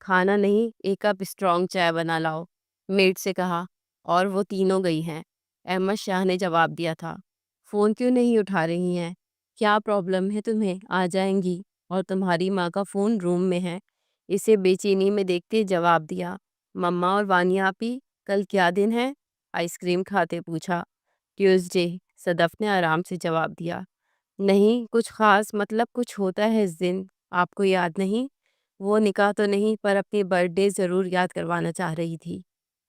کھانا نہیں، ایک کپ اسٹرانگ چائے بنا لاؤ، میٹ سے کہا۔ اور وہ تینوں گئی ہیں، احمد شاہ نے جواب دیا تھا۔ فون کیوں نہیں اٹھا رہی ہیں؟ کیا پرابلم ہے تمہیں؟ آ جائیں گی۔ اور تمہاری ماں کا فون روم میں ہے، اسے بے چینی میں دیکھتے جواب دیا۔ مما اور وانیا آپی، کل کیا دن ہے؟ آئس کریم کھاتے پوچھا۔ ٹیوزڈے، صدف نے آرام سے جواب دیا۔ نہیں کچھ خاص، مطلب کچھ ہوتا ہے اس دن، آپ کو یاد نہیں؟ وہ نکاح تو نہیں پر اپنی برتھ ڈے ضرور یاد کروانا چاہ رہی تھی۔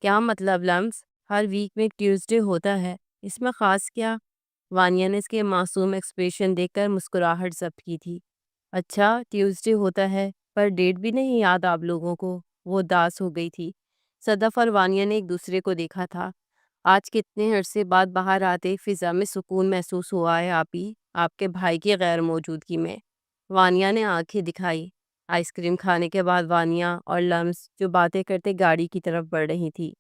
کیا مطلب لمس؟ ہر ویک میں ایک ٹیوزڈے ہوتا ہے، اس میں خاص کیا؟ وانیا نے اس کے معصوم ایکسپریشن دیکھ کر مسکراہٹ ضبط کی تھی۔ اچھا ٹیوزڈے ہوتا ہے، پر ڈیٹ بھی نہیں یاد آپ لوگوں کو؟ وہ اداس ہو گئی تھی۔ صدف اور وانیا نے ایک دوسرے کو دیکھا تھا۔ آج کتنے عرصے بعد باہر آتے فضا میں سکون محسوس ہوا ہے آپی، آپ کے بھائی کی غیر موجودگی میں۔ وانیا نے آنکھیں دکھائی۔ آئس کریم کھانے کے بعد وانیا اور لمس جو باتیں کرتے گاڑی کی طرف بڑھ رہی تھی۔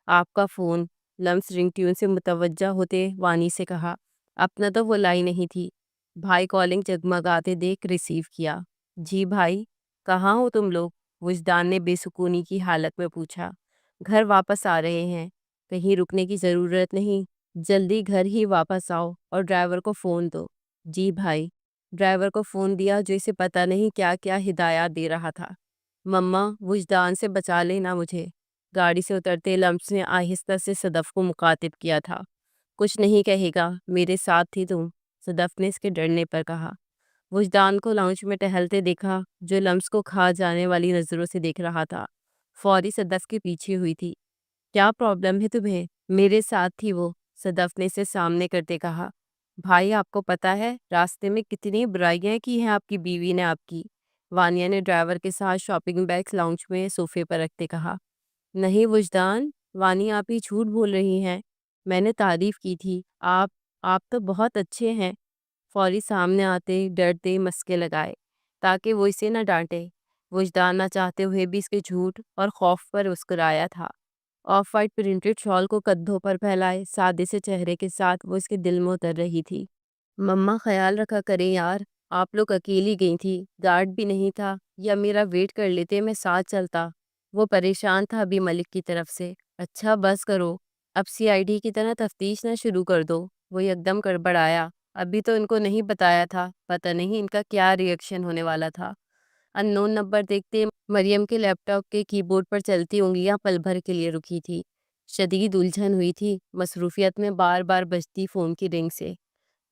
آپ کا فون، لمس رنگ ٹیون سے متوجہ ہوتے وانی سے کہا۔ اپنا تو وہ لائی نہیں تھی۔ بھائی کالنگ جگمگاتے دیکھ ریسیو کیا۔ جی بھائی، کہاں ہو تم لوگ؟ وجدان نے بے سکونی کی حالت میں پوچھا۔ گھر واپس آ رہے ہیں، کہیں رکنے کی ضرورت نہیں، جلدی گھر ہی واپس آؤ اور ڈرائیور کو فون دو۔ جی بھائی۔ ڈرائیور کو فون دیا جو اسے پتہ نہیں کیا کیا ہدایات دے رہا تھا۔ مما، وجدان سے بچا لینا مجھے۔ گاڑی سے اترتے لمس نے آہستہ سے صدف کو مخاطب کیا تھا۔ کچھ نہیں کہے گا، میرے ساتھ تھی تم، صدف نے اس کے ڈرنے پر کہا۔ وجدان کو لاؤنج میں ٹہلتے دیکھا، جو لمس کو کھا جانے والی نظروں سے دیکھ رہا تھا۔ فوری صدف کے پیچھے ہوئی تھی۔ کیا پرابلم ہے تمہیں؟ میرے ساتھ تھی وہ، صدف نے اسے سامنے کرتے کہا۔ بھائی آپ کو پتا ہے راستے میں کتنی برائیاں کی ہیں آپ کی بیوی نے آپ کی؟ وانیا نے ڈرائیور کے ساتھ شاپنگ بیگز لاؤنج میں صوفے پر رکھتے کہا۔ نہیں وجدان، وانی آپ ہی جھوٹ بول رہی ہیں، میں نے تعریف کی تھی، آپ تو بہت اچھے ہیں۔ فوری سامنے آتے ڈرتے مسکے لگائے تاکہ وہ اسے نہ ڈانٹے۔ وجدان نہ چاہتے ہوئے بھی اس کے جھوٹ اور خوف پر مسکرایا تھا۔ آف وائٹ پرنٹڈ شال کو کندھوں پر پھیلائے سادے سے چہرے کے ساتھ وہ اس کے دل میں اتر رہی تھی۔ مما خیال رکھا کریں یار، آپ لوگ اکیلی گئی تھی، گارڈ بھی نہیں تھا، یا میرا ویٹ کر لیتے میں ساتھ چلتا۔ وہ پریشان تھا ابھی ملک کی طرف سے۔ اچھا بس کرو، اب CID کی طرح تفتیش نہ شروع کر دو۔ وہ یکدم گڑبڑایا۔ ابھی تو ان کو نہیں بتایا تھا، پتہ نہیں ان کا کیا ری ایکشن ہونے والا تھا۔ ان نون نمبر دیکھتے مریم کے لیپ ٹاپ کے کی بورڈ پر چلتی انگلیاں پل بھر کے لیے رکی تھی۔ شدید الجھن ہوئی تھی مصروفیت میں بار بار بجتی فون کی رنگ سے۔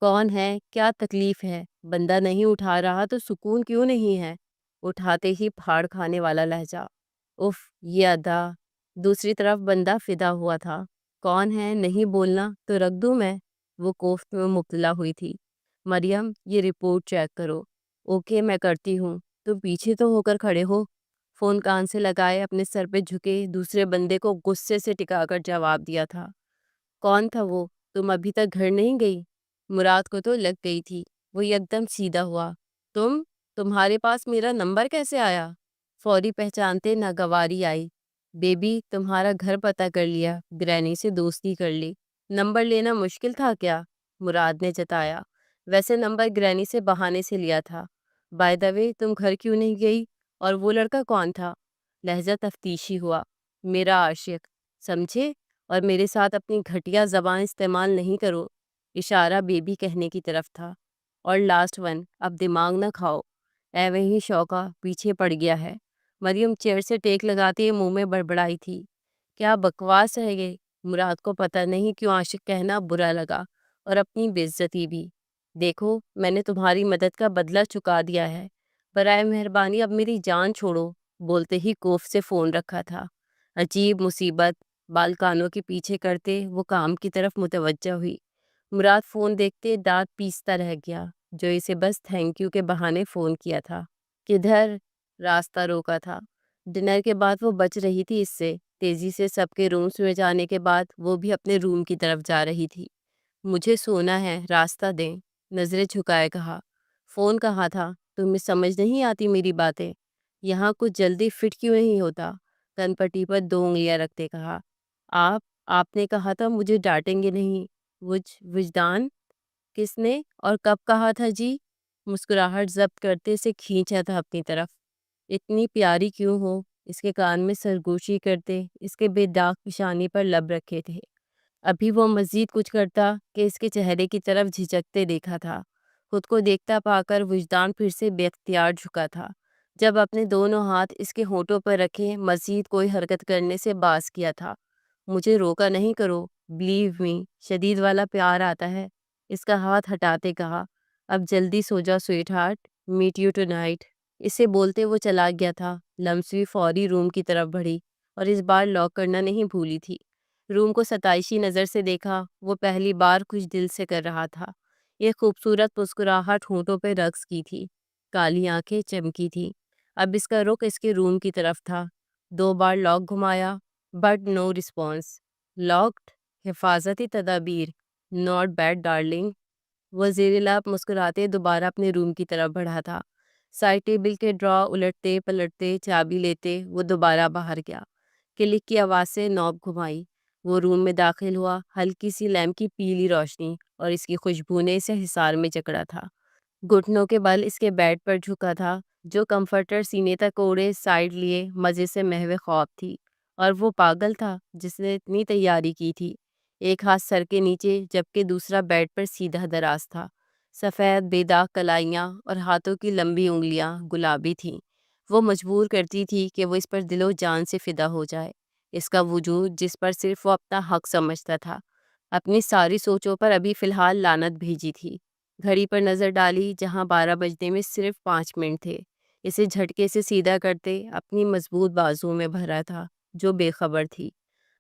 کون ہے؟ کیا تکلیف ہے؟ بندہ نہیں اٹھا رہا تو سکون کیوں نہیں ہے؟ اٹھاتے ہی پھاڑ کھانے والا لہجہ۔ اف، یہ ادا۔ دوسری طرف بندہ فدا ہوا تھا۔ کون ہے؟ نہیں بولنا تو رکھ دوں میں؟ وہ کوفت میں مبتلا ہوئی تھی۔ مریم، یہ رپورٹ چیک کرو۔ اوکے میں کرتی ہوں، تم پیچھے تو ہو کر کھڑے ہو۔ فون کان سے لگائے اپنے سر پہ جھکے دوسرے بندے کو غصے سے ٹکا کر جواب دیا تھا۔ کون تھا وہ؟ تم ابھی تک گھر نہیں گئی؟ مراد کو تو لگ گئی تھی۔ وہ یکدم سیدھا ہوا۔ تمہارے پاس میرا نمبر کیسے آیا؟ فوری پہچانتے ناگواری آئی۔ بیبی، تمہارا گھر پتہ کر لیا، گرینی سے دوستی کر لی۔ نمبر لینا مشکل تھا کیا؟ مراد نے جتایا۔ ویسے نمبر گرینی سے بہانے سے لیا تھا۔ بائی دا وے، تم گھر کیوں نہیں گئی؟ اور وہ لڑکا کون تھا؟ لہجہ تفتیشی ہوا۔ میرا عاشق، سمجھے؟ اور میرے ساتھ اپنی گھٹیا زبان استعمال نہیں کرو۔ اشارہ بیبی کہنے کی طرف تھا۔ اور لاسٹ ون، اب دماغ نہ کھاؤ۔ اے وہیں شوقہ پیچھے پڑ گیا ہے۔ مریم چیئر سے ٹیک لگاتے منہ میں بڑبڑائی تھی۔ کیا بکواس ہے یہ؟ مراد کو پتہ نہیں کیوں عاشق کہنا برا لگا، اور اپنی بے عزتی بھی۔ دیکھو میں نے تمہاری مدد کا بدلہ چکا دیا ہے، برائے مہربانی اب میری جان چھوڑو۔ بولتے ہی کوف سے فون رکھا تھا۔ عجیب مصیبت، بال کانوں کے پیچھے کرتے وہ کام کی طرف متوجہ ہوئی۔ مراد فون دیکھتے دانت پیستا رہ گیا، جو اسے بس تھینک یو کے بہانے فون کیا تھا۔ کدھر؟ راستہ روکا تھا۔ ڈنر کے بعد وہ بچ رہی تھی اس سے۔ تیزی سے سب کے رومز میں جانے کے بعد وہ بھی اپنے روم کی طرف جا رہی تھی۔ مجھے سونا ہے، راستہ دیں، نظریں جھکائے کہا۔ فون کہاں تھا؟ تمہیں سمجھ نہیں آتی میری باتیں؟ یہاں کچھ جلدی فٹ کیوں نہیں ہوتا؟ کن پٹی پر 2 انگلیاں رکھتے کہا۔ آپ نے کہا تھا مجھے ڈانٹیں گے نہیں۔ وجدان؟ کس نے اور کب کہا تھا جی؟ مسکراہٹ ضبط کرتے سے کھینچا تھا اپنی طرف۔ اتنی پیاری کیوں ہو؟ اس کے کان میں سرگوشی کرتے اس کے بے داغ پیشانی پر لب رکھے تھے۔ ابھی وہ مزید کچھ کرتا کہ اس کے چہرے کی طرف جھجکتے دیکھا تھا۔ خود کو دیکھتا پا کر وجدان پھر سے بے اختیار جھکا تھا۔ جب اپنے دونوں ہاتھ اس کے ہونٹوں پر رکھے مزید کوئی حرکت کرنے سے باز کیا تھا۔ مجھے روکا نہیں کرو، بلیو می، شدید والا پیار آتا ہے، اس کا ہاتھ ہٹاتے کہا۔ اب جلدی سو جا sweetheart, meet you tonight. اسے بولتے وہ چلا گیا تھا۔ لمس بھی فوری روم کی طرف بڑھی اور اس بار لاک کرنا نہیں بھولی تھی۔ روم کو ستائشی نظر سے دیکھا، وہ پہلی بار کچھ دل سے کر رہا تھا۔ یہ خوبصورت مسکراہٹ ہونٹوں پہ رقص کی تھی، کالی آنکھیں چمکی تھی۔ اب اس کا رخ اس کے روم کی طرف تھا۔ 2 بار لاک گھمایا، بٹ نو رسپانس۔ لاکڈ، حفاظتی تدابیر، ناٹ بیڈ ڈارلنگ۔ وہ زیر لب مسکراتے دوبارہ اپنے روم کی طرف بڑھا تھا۔ سائڈ ٹیبل کے ڈرا الٹتے پلٹتے چابی لیتے وہ دوبارہ باہر گیا۔ کلک کی آواز سے نوب گھمائی۔ وہ روم میں داخل ہوا۔ ہلکی سی لیمپ کی پیلی روشنی اور اس کی خوشبو نے اسے حصار میں جکڑا تھا۔ گھٹنوں کے بل اس کے بیڈ پر جھکا تھا، جو کمفرٹر سینے تک اوڑے سائڈ لیے مزے سے مہوے خواب تھی۔ اور وہ پاگل تھا جس نے اتنی تیاری کی تھی۔ ایک ہاتھ سر کے نیچے جبکہ دوسرا بیڈ پر سیدھا دراز تھا۔ سفید بے داغ کلائیاں اور ہاتھوں کی لمبی انگلیاں گلابی تھیں۔ وہ مجبور کرتی تھی کہ وہ اس پر دل و جان سے فدا ہو جائے۔ اس کا وجود جس پر صرف وہ اپنا حق سمجھتا تھا، اپنی ساری سوچوں پر ابھی فی الحال لعنت بھیجی تھی۔ گھڑی پر نظر ڈالی جہاں 12 بجنے میں صرف 5 منٹ تھے۔ اسے جھٹکے سے سیدھا کرتے اپنی مضبوط بازو میں بھرا تھا جو بے خبر تھی۔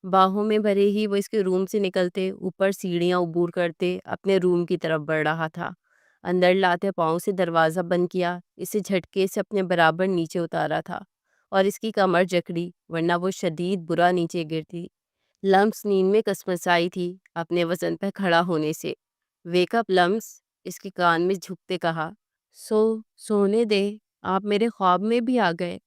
باہوں میں بھرے ہی وہ اس کے روم سے نکلتے اوپر سیڑھیاں عبور کرتے اپنے روم کی طرف بڑھ رہا تھا۔ اندر لاتے پاؤں سے دروازہ بند کیا، اسے جھٹکے سے اپنے برابر نیچے اتارا تھا اور اس کی کمر جکڑی ورنہ وہ شدید برا نیچے گرتی۔ لمس نیند میں کسمسائی تھی اپنے وزن پہ کھڑا ہونے سے۔ ویک اپ لمس، اس کے کان میں جھکتے کہا۔ سونے دے، آپ میرے خواب میں بھی آ گئے،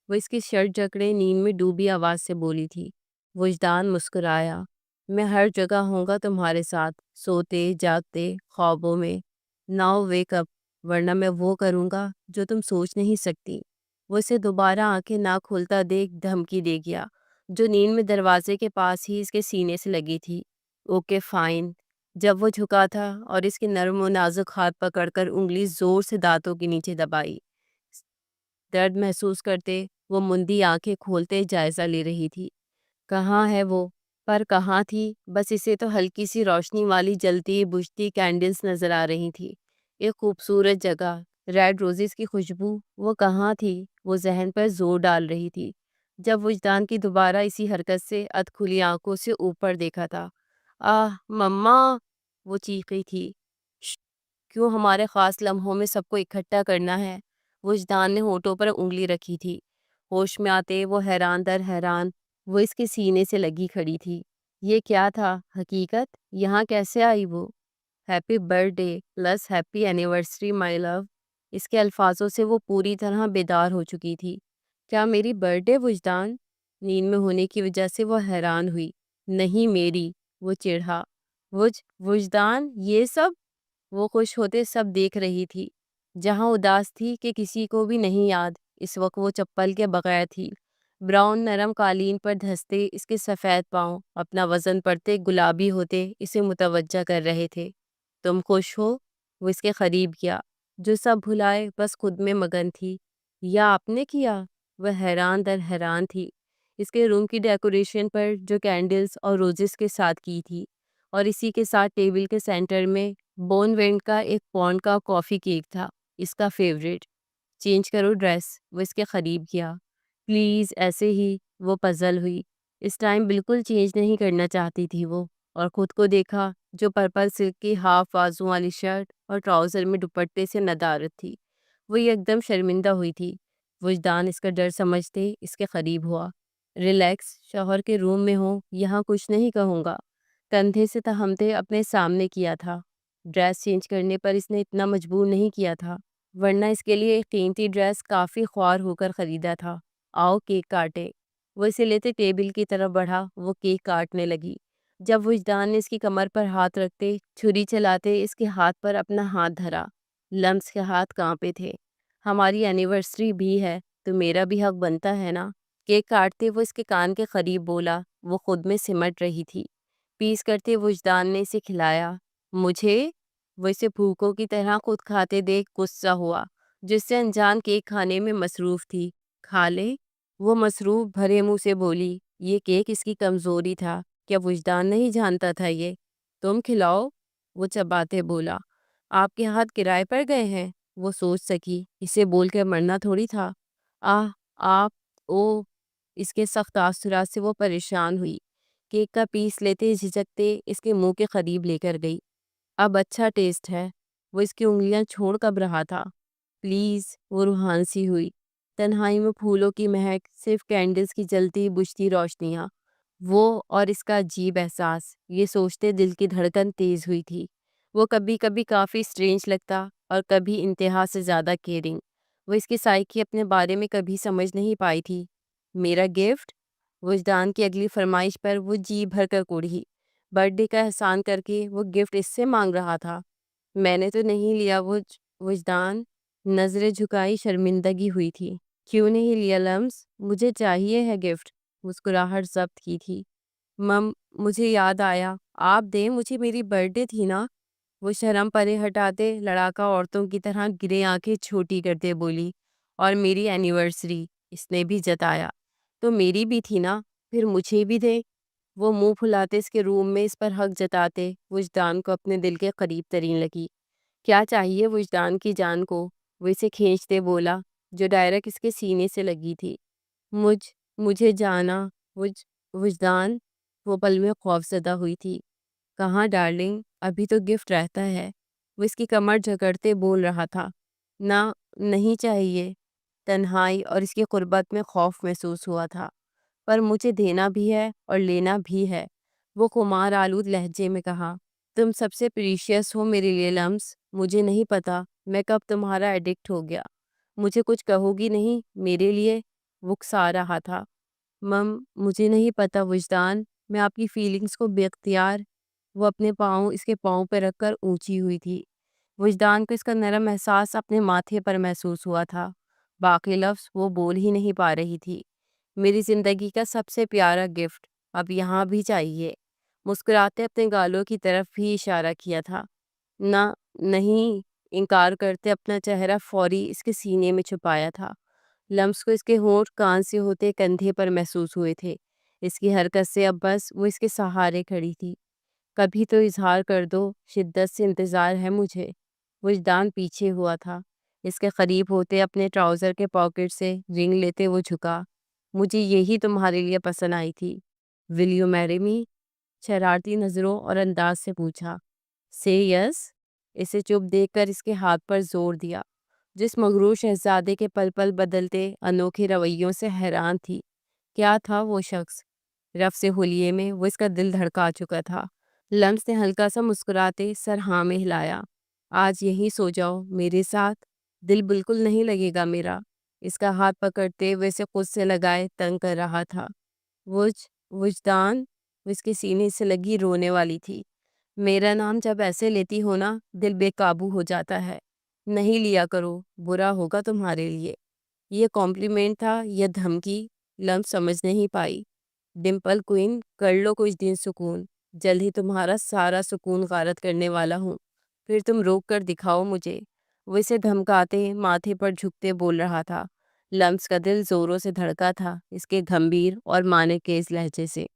وہ اس کی شرٹ جکڑے نیند میں ڈوبی آواز سے بولی تھی۔ وجدان مسکرایا۔ میں ہر جگہ ہوں گا تمہارے ساتھ، سوتے جاگتے خوابوں میں۔ ناؤ ویک اپ، ورنہ میں وہ کروں گا جو تم سوچ نہیں سکتی۔ وہ اسے دوبارہ آنکھیں نہ کھولتا دیکھ دھمکی دے گیا، جو نیند میں دروازے کے پاس ہی اس کے سینے سے لگی تھی۔ Okay fine. جب وہ جھکا تھا اور اس کے نرم و نازک ہاتھ پکڑ کر انگلی زور سے دانتوں کے نیچے دبائی، درد محسوس کرتے وہ مندی آنکھیں کھولتے جائزہ لے رہی تھی۔ کہاں ہے وہ؟ پر کہاں تھی؟ بس اسے تو ہلکی سی روشنی والی جلتی بجھتی کینڈلز نظر آ رہی تھی۔ ایک خوبصورت جگہ، ریڈ روزز کی خوشبو، وہ کہاں تھی؟ وہ ذہن پر زور ڈال رہی تھی۔ جب وجدان کی دوبارہ اسی حرکت سے ادھ کھلی آنکھوں سے اوپر دیکھا تھا۔ آہ مما، وہ چیخی تھی۔ "شٹ، کیوں ہمارے خاص لمحوں میں سب کو اکٹھا کرنا ہے؟ وجدان نے ہونٹوں پر انگلی رکھی تھی۔ ہوش میں آتے وہ حیران در حیران وہ اس کے سینے سے لگی کھڑی تھی۔ یہ کیا تھا؟ حقیقت؟ یہاں کیسے آئی وہ؟ Happy birthday plus happy anniversary my love. اس کے الفاظوں سے وہ پوری طرح بیدار ہو چکی تھی۔ کیا میری برتھ ڈے وجدان؟ نیند میں ہونے کی وجہ سے وہ حیران ہوئی۔ نہیں میری، وہ چڑھا۔ وجدان یہ سب؟ وہ خوش ہوتے سب دیکھ رہی تھی۔ جہاں اداس تھی کہ کسی کو بھی نہیں یاد، اس وقت وہ چپل کے بغیر تھی۔ براؤن نرم قالین پر دھستے اس کے سفید پاؤں اپنا وزن پڑتے گلابی ہوتے اسے متوجہ کر رہے تھے۔ تم خوش ہو؟ وہ اس کے قریب کیا، جو سب بھلائے بس خود میں مگن تھی۔ یا آپ نے کیا؟ وہ حیران در حیران تھی اس کے روم کی ڈیکوریشن پر جو کینڈلز اور روزز کے ساتھ کی تھی، اور اسی کے ساتھ ٹیبل کے سینٹر میں بون وینڈ کا ایک پونڈ کا کافی کیک تھا، اس کا فیوریٹ۔ چینج کرو ڈریس، وہ اس کے قریب کیا۔ پلیز ایسے ہی، وہ پزل ہوئی۔ اس ٹائم بالکل چینج نہیں کرنا چاہتی تھی وہ، اور خود کو دیکھا جو پرپل سلک کی ہاف بازو والی شرٹ اور ٹراؤزر میں دوپٹے سے ندارت تھی۔ وہ ایک دم شرمندہ ہوئی تھی۔ وجدان اس کا ڈر سمجھتے اس کے قریب ہوا۔ ریلیکس، شوہر کے روم میں ہوں، یہاں کچھ نہیں کہوں گا۔ کندھے سے تہمتے اپنے سامنے کیا تھا۔ ڈریس چینج کرنے پر اس نے اتنا مجبور نہیں کیا تھا، ورنہ اس کے لیے ایک قیمتی ڈریس کافی خوار ہو کر خریدا تھا۔ آؤ کیک کاٹے۔ وہ اسے لیتے ٹیبل کی طرف بڑھا، وہ کیک کاٹنے لگی۔ جب وجدان نے اس کی کمر پر ہاتھ رکھتے چھری چلاتے اس کے ہاتھ پر اپنا ہاتھ دھرا، لمس کے ہاتھ کانپے تھے۔ ہماری اینیورسری بھی ہے تو میرا بھی حق بنتا ہے نا؟ کیک کاٹتے وہ اس کے کان کے قریب بولا، وہ خود میں سمٹ رہی تھی۔ پیس کرتے وجدان نے اسے کھلایا۔ مجھے؟ وہ اسے بھوکوں کی طرح خود کھاتے دیکھ غصہ ہوا، جس سے انجان کیک کھانے میں مصروف تھی۔ کھا لے؟ وہ مصروف بھرے منہ سے بولی۔ یہ کیک اس کی کمزوری تھا، کیا وجدان نہیں جانتا تھا یہ؟ تم کھلاؤ، وہ چباتے بولا۔ آپ کے ہاتھ کرائے پر گئے ہیں؟ وہ سوچ سکی، اسے بول کر مرنا تھوڑی تھا۔ آہ، آپ، او، اس کے سخت تاثرات سے وہ پریشان ہوئی۔ کیک کا پیس لیتے جھجکتے اس کے منہ کے قریب لے کر گئی۔ اب اچھا ٹیسٹ ہے۔ وہ اس کی انگلیاں چھوڑ کب رہا تھا؟ پلیز، وہ روحان سی ہوئی۔ تنہائی میں پھولوں کی مہک، صرف کینڈلز کی جلتی بجھتی روشنیاں، وہ اور اس کا عجیب احساس، یہ سوچتے دل کی دھڑکن تیز ہوئی تھی۔ وہ کبھی کبھی کافی سٹرینج لگتا اور کبھی انتہا سے زیادہ کیئرنگ۔ وہ اس کی سائیکی اپنے بارے میں کبھی سمجھ نہیں پائی تھی۔ میرا گفٹ؟ وجدان کی اگلی فرمائش پر وہ جی بھر کر کوڑھی۔ برتھ ڈے کا احسان کر کے وہ گفٹ اس سے مانگ رہا تھا۔ میں نے تو نہیں لیا وجدان نظریں جھکائی شرمندگی ہوئی تھی۔ کیوں نہیں لیا لمس؟ مجھے چاہیے ہے گفٹ۔ مسکراہٹ ضبط کی تھی۔ مجھے یاد آیا، آپ دیں مجھے، میری برتھ ڈے تھی نا۔ وہ شرم پرے ہٹاتے لڑاکا عورتوں کی طرح گرے آنکھیں چھوٹی کرتے بولی۔ اور میری اینیورسری، اس نے بھی جتایا۔ تو میری بھی تھی نا، پھر مجھے بھی دے۔ وہ منہ پھلاتے اس کے روم میں اس پر حق جتاتے وجدان کو اپنے دل کے قریب ترین لگی۔ کیا چاہیے وجدان کی جان کو؟ وہ اسے کھینچتے بولا، جو ڈائریکٹ اس کے سینے سے لگی تھی۔ مجھے جانا وجدان، وہ پل میں خوف زدہ ہوئی تھی۔ کہاں ڈارلنگ، ابھی تو گفٹ رہتا ہے۔ وہ اس کی کمر جکڑتے بول رہا تھا۔ نہ، نہیں چاہیے۔ تنہائی اور اس کی قربت میں خوف محسوس ہوا تھا۔ پر مجھے دینا بھی ہے اور لینا بھی ہے، وہ خمار آلود لہجے میں کہا۔ تم سب سے پریشیس ہو میرے لیے لمس۔ مجھے نہیں پتا میں کب تمہارا ایڈکٹ ہو گیا۔ مجھے کچھ کہو گی نہیں میرے لیے؟ وہ اکسا رہا تھا۔ مجھے نہیں پتا وجدان، میں آپ کی فیلنگز کو بے اختیار۔ وہ اپنے پاؤں اس کے پاؤں پہ رکھ کر اونچی ہوئی تھی۔ وجدان کو اس کا نرم احساس اپنے ماتھے پر محسوس ہوا تھا۔ باقی لفظ وہ بول ہی نہیں پا رہی تھی۔ میری زندگی کا سب سے پیارا گفٹ، اب یہاں بھی چاہیے۔ مسکراتے اپنے گالوں کی طرف بھی اشارہ کیا تھا۔ نہ، نہیں، انکار کرتے اپنا چہرہ فوری اس کے سینے میں چھپایا تھا۔ لمس کو اس کے ہونٹ کان سے ہوتے کندھے پر محسوس ہوئے تھے۔ اس کی حرکت سے اب بس وہ اس کے سہارے کھڑی تھی۔ کبھی تو اظہار کر دو، شدت سے انتظار ہے مجھے۔ وجدان پیچھے ہوا تھا۔ اس کے قریب ہوتے اپنے ٹراؤزر کے پاکٹ سے رنگ لیتے وہ جھکا۔ مجھے یہی تمہارے لیے پسند آئی تھی۔ ول یو میری می؟ شرارتی نظروں اور انداز سے پوچھا۔ سے یس؟ اسے چپ دیکھ کر اس کے ہاتھ پر زور دیا۔ جس مغرور شہزادے کے پل پل بدلتے انوکھے رویوں سے حیران تھی۔ کیا تھا وہ شخص؟ رف سے حلیے میں وہ اس کا دل دھڑکا چکا تھا۔ لمس نے ہلکا سا مسکراتے سر ہاں میں ہلایا۔ آج یہیں سو جاؤ میرے ساتھ، دل بالکل نہیں لگے گا میرا۔ اس کا ہاتھ پکڑتے وہ اسے خود سے لگائے تنگ کر رہا تھا۔ وجدان، وہ اس کے سینے سے لگی رونے والی تھی۔ میرا نام جب ایسے لیتی ہو نا، دل بے قابو ہو جاتا ہے۔ نہیں لیا کرو، برا ہوگا تمہارے لیے۔ یہ کمپلیمنٹ تھا یا دھمکی؟ لمس سمجھ نہیں پائی۔ ڈمپل کوئن، کر لو کچھ دن سکون، جلد ہی تمہارا سارا سکون غارت کرنے والا ہوں، پھر تم روک کر دکھاؤ مجھے۔ وہ اسے دھمکاتے ماتھے پر جھکتے بول رہا تھا۔ لمس کا دل زوروں سے دھڑکا تھا اس کے گھمبیر اور مانے کے اس لہجے سے۔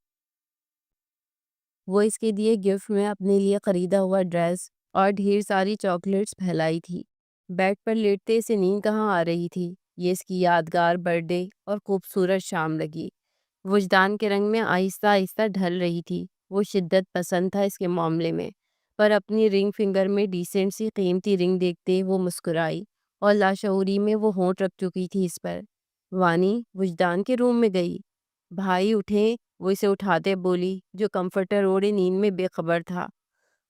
وہ اس کے دیے گفٹ میں اپنے لیے خریدا ہوا ڈریس اور ڈھیر ساری چاکلیٹس پھیلائی تھی۔ بیڈ پر لیٹتے اسے نیند کہاں آ رہی تھی۔ یہ اس کی یادگار برتھ ڈے اور خوبصورت شام لگی۔ وجدان کے رنگ میں آہستہ آہستہ ڈھل رہی تھی۔ وہ شدت پسند تھا اس کے معاملے میں، پر اپنی رنگ فنگر میں ڈیسنٹ سی قیمتی رنگ دیکھتے وہ مسکرائی، اور لاشعوری میں وہ ہونٹ رکھ چکی تھی اس پر۔ وانی وجدان کے روم میں گئی۔ بھائی اٹھیں، وہ اسے اٹھاتے بولی، جو کمفرٹر اوڑھے نیند میں بے خبر تھا۔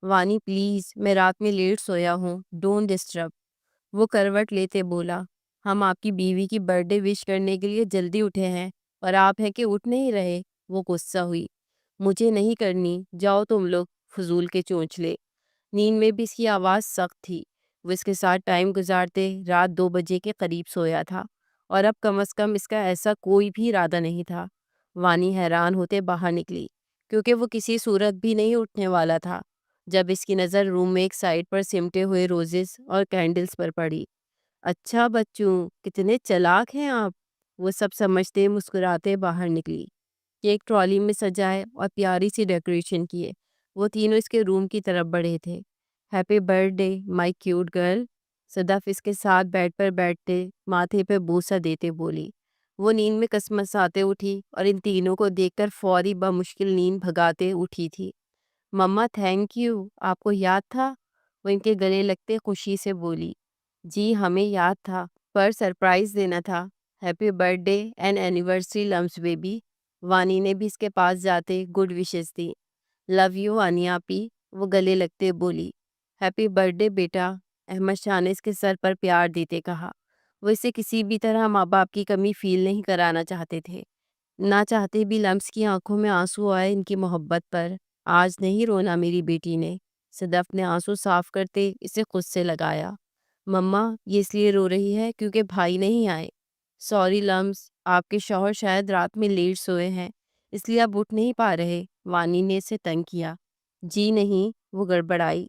وانی پلیز، میں رات میں لیٹ سویا ہوں، ڈونٹ ڈسٹرب۔ وہ کروٹ لیتے بولا۔ ہم آپ کی بیوی کی برتھ ڈے وش کرنے کے لیے جلدی اٹھے ہیں اور آپ ہیں کہ اٹھ نہیں رہے۔ وہ غصہ ہوئی۔ مجھے نہیں کرنی، جاؤ تم لوگ، فضول کے چونچلے۔ نیند میں بھی اس کی آواز سخت تھی۔ وہ اس کے ساتھ ٹائم گزارتے رات 2 بجے کے قریب سویا تھا اور اب کم از کم اس کا ایسا کوئی بھی ارادہ نہیں تھا۔ وانی حیران ہوتے باہر نکلی کیونکہ وہ کسی صورت بھی نہیں اٹھنے والا تھا جب اس کی نظر روم میں ایک سائڈ پر سمٹے ہوئے روزز اور کینڈلز پر پڑی۔ اچھا بچوں، کتنے چلاک ہیں آپ، وہ سب سمجھتے مسکراتے باہر نکلی۔ کیک ٹرالی میں سجائے اور پیاری سی ڈیکوریشن کیے وہ تینوں اس کے روم کی طرف بڑھے تھے۔ Happy birthday my cute girl, Sadaf اس کے ساتھ بیڈ پر بیٹھتے ماتھے پہ بوسہ دیتے بولی۔ وہ نیند میں کسمساتے اٹھی اور ان تینوں کو دیکھ کر فوری بمشکل نیند بھگاتے اٹھی تھی۔ مما تھینک یو، آپ کو یاد تھا؟ وہ ان کے گلے لگتے خوشی سے بولی۔ جی ہمیں یاد تھا، پر سرپرائز دینا تھا۔ Happy birthday and anniversary لمس بیبی، وانی نے بھی اس کے پاس جاتے گڈ وشز دی۔ لو یو وانی آپی، وہ گلے لگتے بولی۔ ہیپی برتھ ڈے بیٹا، احمد شاہ نے اس کے سر پر پیار دیتے کہا۔ وہ اسے کسی بھی طرح ماں باپ کی کمی فیل نہیں کرانا چاہتے تھے، نہ چاہتے بھی لمس کی آنکھوں میں آنسو آئے ان کی محبت پر۔ آج نہیں رونا میری بیٹی نے، صدف نے آنسو صاف کرتے اسے خود سے لگایا۔ مما یہ اس لیے رو رہی ہے کیونکہ بھائی نہیں آئے۔ سوری لمس، آپ کے شوہر شاید رات میں لیٹ سوئے ہیں اس لیے اب اٹھ نہیں پا رہے، وانی نے اسے تنگ کیا۔ جی نہیں، وہ گڑبڑائی۔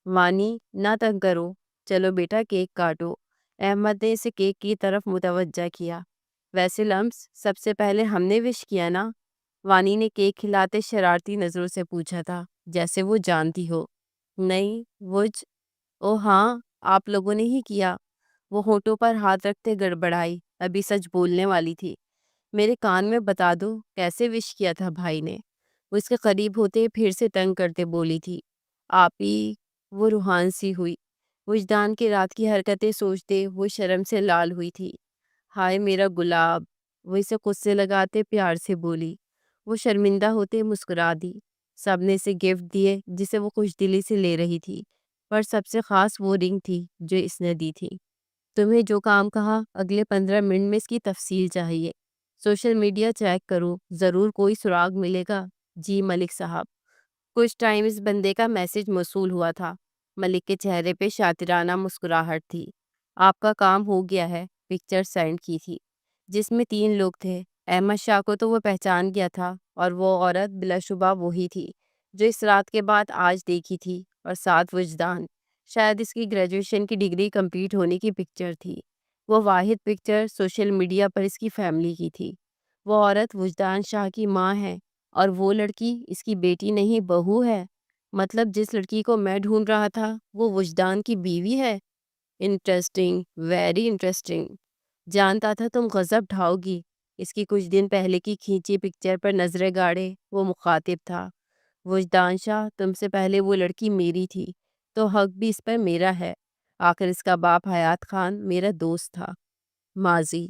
وانی نہ تنگ کرو، چلو بیٹا کیک کاٹو، احمد نے اسے کیک کی طرف متوجہ کیا۔ ویسے لمس سب سے پہلے ہم نے وش کیا نا، وانی نے کیک کھلاتے شرارتی نظروں سے پوچھا تھا جیسے وہ جانتی ہو۔ نہیں او ہاں، آپ لوگوں نے ہی کیا، وہ ہونٹوں پر ہاتھ رکھتے گڑبڑائی، ابھی سچ بولنے والی تھی۔ میرے کان میں بتا دو کیسے وش کیا تھا بھائی نے، وہ اس کے قریب ہوتے پھر سے تنگ کرتے بولی تھی۔ آپ ہی، وہ روحان سی ہوئی، وجدان کی رات کی حرکتیں سوچتے وہ شرم سے لال ہوئی تھی۔ ہائے میرا گلاب، وہ اسے خود سے لگاتے پیار سے بولی۔ وہ شرمندہ ہوتے مسکرا دی۔ سب نے اسے گفٹ دیے جسے وہ خوش دلی سے لے رہی تھی، پر سب سے خاص وہ رنگ تھی جو اس نے دی تھی۔ تمہیں جو کام کہا اگلے 15 منٹ میں اس کی تفصیل چاہیے۔ سوشل میڈیا چیک کرو، ضرور کوئی سراغ ملے گا۔ جی ملک صاحب۔ کچھ ٹائم اس بندے کا میسج موصول ہوا تھا۔ ملک کے چہرے پہ شاطرانہ مسکراہٹ تھی۔ آپ کا کام ہو گیا ہے، پکچر سینڈ کی تھی جس میں 3 لوگ تھے۔ احمد شاہ کو تو وہ پہچان گیا تھا اور وہ عورت بلا شبہ وہی تھی جو اس رات کے بعد آج دیکھی تھی، اور ساتھ وجدان، شاید اس کی گریجویشن کی ڈگری کمپلیٹ ہونے کی پکچر تھی۔ وہ واحد پکچر سوشل میڈیا پر اس کی فیملی کی تھی۔ وہ عورت وجدان شاہ کی ماں ہے اور وہ لڑکی اس کی بیٹی نہیں بہو ہے۔ مطلب جس لڑکی کو میں ڈھونڈ رہا تھا وہ وجدان کی بیوی ہے۔ Interesting, very interesting. جانتا تھا تم غضب ڈھاؤ گی۔ اس کی کچھ دن پہلے کی کھینچی پکچر پر نظریں گاڑے وہ مخاطب تھا۔ وجدان شاہ، تم سے پہلے وہ لڑکی میری تھی تو حق بھی اس پر میرا ہے۔ آخر اس کا باپ حیات خان میرا دوست تھا۔ ماضی،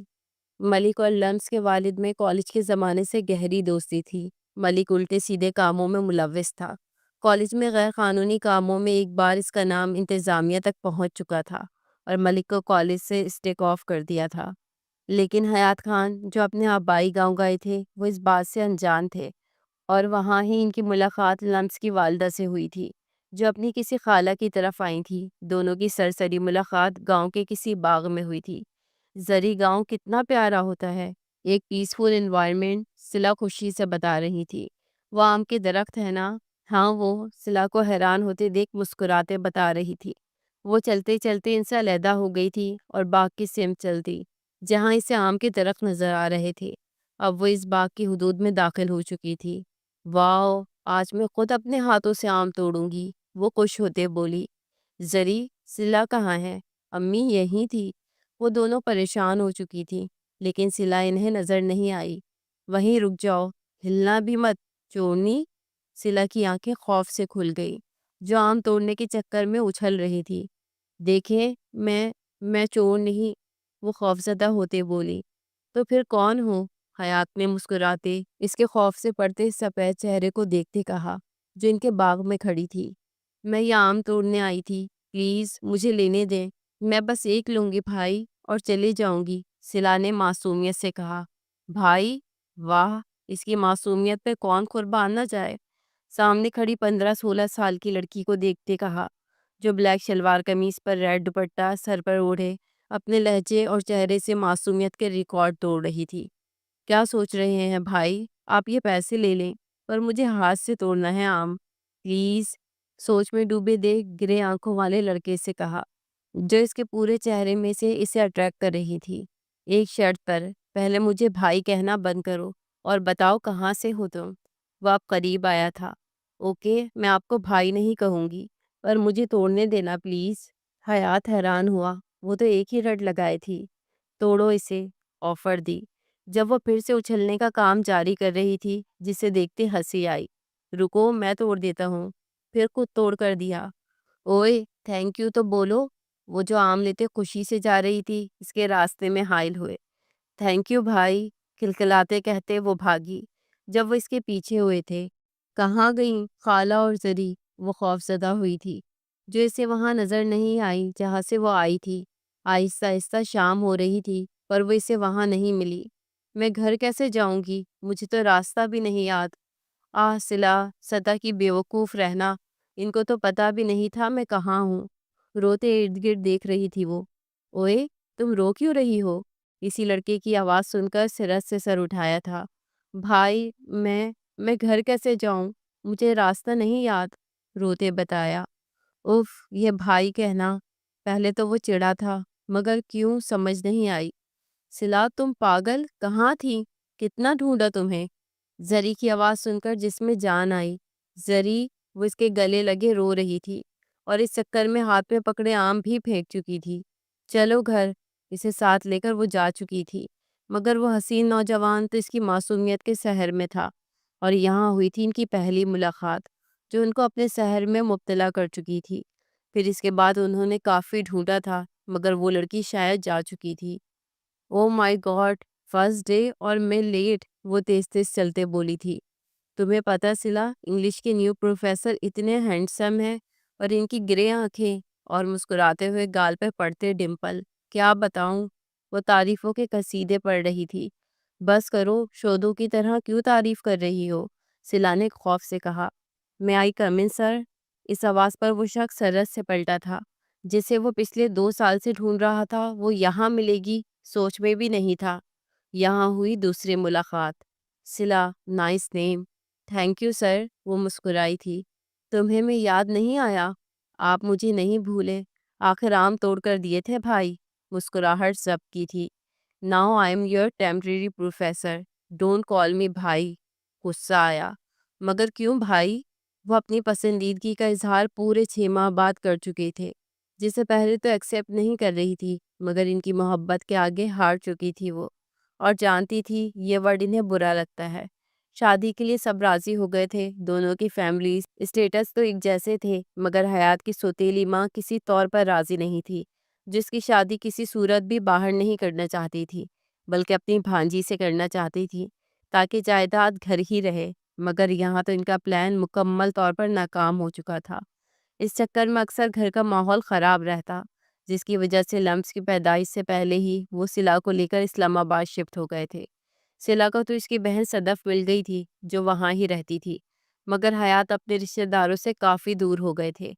ملک اور لمس کے والد میں کالج کے زمانے سے گہری دوستی تھی۔ ملک الٹے سیدھے کاموں میں ملوث تھا۔ کالج میں غیر قانونی کاموں میں ایک بار اس کا نام انتظامیہ تک پہنچ چکا تھا اور ملک کو کالج سے اسٹیک آف کر دیا تھا۔ لیکن حیات خان جو اپنے آبائی گاؤں گئے تھے وہ اس بات سے انجان تھے، اور وہاں ہی ان کی ملاقات لمس کی والدہ سے ہوئی تھی جو اپنی کسی خالہ کی طرف آئی تھی۔ دونوں کی سرسری ملاقات گاؤں کے کسی باغ میں ہوئی تھی۔ زری گاؤں کتنا پیارا ہوتا ہے، ایک پیسفل انوائرمنٹ، صلہ خوشی سے بتا رہی تھی۔ وہ آم کے درخت ہے نا؟ ہاں، وہ صلہ کو حیران ہوتے دیکھ مسکراتے بتا رہی تھی۔ وہ چلتے چلتے ان سے علیحدہ ہو گئی تھی اور باغ کی سمت چل دی جہاں اسے آم کے درخت نظر آ رہے تھے۔ اب وہ اس باغ کی حدود میں داخل ہو چکی تھی۔ واؤ، آج میں خود اپنے ہاتھوں سے آم توڑوں گی، وہ خوش ہوتے بولی۔ زری، صلہ کہاں ہے؟ امی یہیں تھی۔ وہ دونوں پریشان ہو چکی تھی لیکن صلہ انہیں نظر نہیں آئی۔ وہیں رک جاؤ، ہلنا بھی مت، چورنی؟ صلہ کی آنکھیں خوف سے کھل گئی جو آم توڑنے کے چکر میں اچھل رہی تھی۔ دیکھیں، میں چور نہیں، وہ خوفزدہ ہوتے بولی۔ تو پھر کون ہو؟ حیات نے مسکراتے اس کے خوف سے پڑتے سفید چہرے کو دیکھتے کہا جو ان کے باغ میں کھڑی تھی۔ میں یہ آم توڑنے آئی تھی، پلیز مجھے لینے دیں، میں بس ایک لوں گی بھائی اور چلے جاؤں گی، صلہ نے معصومیت سے کہا۔ بھائی؟ واہ، اس کی معصومیت پہ کون قربان نہ جائے؟ سامنے کھڑی 15-16 سال کی لڑکی کو دیکھتے کہا جو بلیک شلوار قمیص پر ریڈ دوپٹہ سر پر اوڑھے اپنے لہجے اور چہرے سے معصومیت کے ریکارڈ توڑ رہی تھی۔ کیا سوچ رہے ہیں بھائی؟ آپ یہ پیسے لے لیں، پر مجھے ہاتھ سے توڑنا ہے آم، پلیز۔ سوچ میں ڈوبے دیکھ گرے آنکھوں والے لڑکے سے کہا، جو اس کے پورے چہرے میں سے اسے اٹریکٹ کر رہی تھی۔ ایک شرط پر، پہلے مجھے بھائی کہنا بند کرو اور بتاؤ کہاں سے ہو تم۔ وہ اب قریب آیا تھا۔ اوکے، میں آپ کو بھائی نہیں کہوں گی، پر مجھے توڑنے دینا پلیز۔ حیات حیران ہوا، وہ تو ایک ہی رٹ لگائے تھی۔ توڑو اسے، آفر دی۔ جب وہ پھر سے اچھلنے کا کام جاری کر رہی تھی، جسے دیکھتے ہنسی آئی۔ رکو، میں توڑ دیتا ہوں۔ پھر خود توڑ کر دیا۔ اوئے تھینک یو تو بولو۔ وہ جو آم لیتے خوشی سے جا رہی تھی، اس کے راستے میں حائل ہوئے۔ تھینک یو بھائی، کھلکھلاتے کہتے وہ بھاگی۔ جب وہ اس کے پیچھے ہوئے تھے، کہاں گئیں خالہ اور زری؟ وہ خوف زدہ ہوئی تھی، جو اسے وہاں نظر نہیں آئی جہاں سے وہ آئی تھی۔ آہستہ آہستہ شام ہو رہی تھی، پر وہ اسے وہاں نہیں ملی۔ میں گھر کیسے جاؤں گی؟ مجھے تو راستہ بھی نہیں یاد۔ صلا، سطح کی بیوقوف رہنا، ان کو تو پتہ بھی نہیں تھا میں کہاں ہوں۔ روتے ارد گرد دیکھ رہی تھی وہ۔ اوئے، تم رو کیوں رہی ہو؟ اسی لڑکے کی آواز سن کر سرت سے سر اٹھایا تھا۔ بھائی، میں گھر کیسے جاؤں؟ مجھے راستہ نہیں یاد، روتے بتایا۔ اف، یہ بھائی کہنا، پہلے تو وہ چڑا تھا، مگر کیوں سمجھ نہیں آئی۔ سلا، تم پاگل کہاں تھی؟ کتنا ڈھونڈا تمہیں؟ زری کی آواز سن کر جس میں جان آئی۔ زری، وہ اس کے گلے لگے رو رہی تھی، اور اس چکر میں ہاتھ میں پکڑے آم بھی پھینک چکی تھی۔ چلو گھر، اسے ساتھ لے کر وہ جا چکی تھی، مگر وہ حسین نوجوان تو اس کی معصومیت کے سحر میں تھا، اور یہاں ہوئی تھی ان کی پہلی ملاقات، جو ان کو اپنے سحر میں مبتلا کر چکی تھی۔ پھر اس کے بعد انہوں نے کافی ڈھونڈا تھا، مگر وہ لڑکی شاید جا چکی تھی۔ او مائی گاڈ، فرسٹ ڈے اور میں لیٹ، وہ تیز تیز چلتے بولی تھی۔ تمہیں پتہ سلا، انگلش کے نیو پروفیسر اتنے ہینڈسم ہیں، اور ان کی گرے آنکھیں اور مسکراتے ہوئے گال پہ پڑتے ڈمپل، کیا بتاؤں۔ وہ تعریفوں کے قصیدے پڑھ رہی تھی۔ بس کرو، شودوں کی طرح کیوں تعریف کر رہی ہو؟ سلا نے خوف سے کہا۔ میں آئی کم ان سر؟ اس آواز پر وہ شخص سرت سے پلٹا تھا، جسے وہ پچھلے 2 سال سے ڈھونڈ رہا تھا۔ وہ یہاں ملے گی سوچ میں بھی نہیں تھا۔ یہاں ہوئی دوسری ملاقات۔ سلا، nice name. Thank you sir, وہ مسکرائی تھی۔ تمہیں میں یاد نہیں آیا؟ آپ مجھے نہیں بھولے؟ آخر آم توڑ کر دیے تھے بھائی۔ مسکراہٹ ضبط کی تھی۔ Now I am your temporary professor, don't call me بھائی۔ غصہ آیا۔ مگر کیوں بھائی؟ وہ اپنی پسندیدگی کا اظہار پورے 6 ماہ بعد کر چکے تھے، جسے پہلے تو ایکسیپٹ نہیں کر رہی تھی، مگر ان کی محبت کے آگے ہار چکی تھی وہ، اور جانتی تھی یہ ورڈ انہیں برا لگتا ہے۔ شادی کے لیے سب راضی ہو گئے تھے، دونوں کی فیملیز، اسٹیٹس تو ایک جیسے تھے، مگر حیات کی سوتیلی ماں کسی طور پر راضی نہیں تھی، جس کی شادی کسی صورت بھی باہر نہیں کرنا چاہتی تھی، بلکہ اپنی بھانجی سے کرنا چاہتی تھی، تاکہ جائیداد گھر ہی رہے۔ مگر یہاں تو ان کا پلان مکمل طور پر ناکام ہو چکا تھا۔ اس چکر میں اکثر گھر کا ماحول خراب رہتا، جس کی وجہ سے لمس کی پیدائش سے پہلے ہی وہ سلا کو لے کر اسلام آباد شفٹ ہو گئے تھے۔ سلا کو تو اس کی بہن صدف مل گئی تھی، جو وہاں ہی رہتی تھی، مگر حیات اپنے رشتہ داروں سے کافی دور ہو گئے تھے،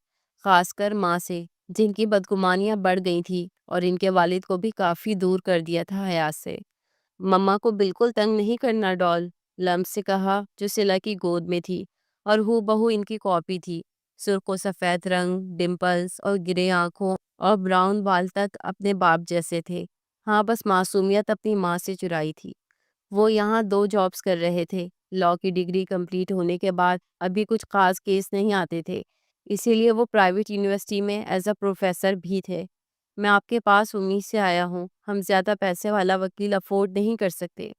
خاص کر ماں سے، جن کی بدگمانیاں بڑھ گئی تھیں، اور ان کے والد کو بھی کافی دور کر دیا تھا حیات سے۔ مما کو بالکل تنگ نہیں کرنا ڈال، لمس سے کہا، جو سلا کی گود میں تھی، اور ہو بہو ان کی کاپی تھی۔ سرخ و سفید رنگ، ڈمپلز اور گرے آنکھوں اور براؤن بال تک اپنے باپ جیسے تھے۔ ہاں، بس معصومیت اپنی ماں سے چرائی تھی۔ وہ یہاں 2 جابس کر رہے تھے۔ لاء کی ڈگری کمپلیٹ ہونے کے بعد ابھی کچھ خاص کیس نہیں آتے تھے، اسی لیے وہ پرائیویٹ یونیورسٹی میں ایز اے پروفیسر بھی تھے۔ میں آپ کے پاس امید سے آیا ہوں، ہم زیادہ پیسے والا وکیل افورڈ نہیں کر سکتے۔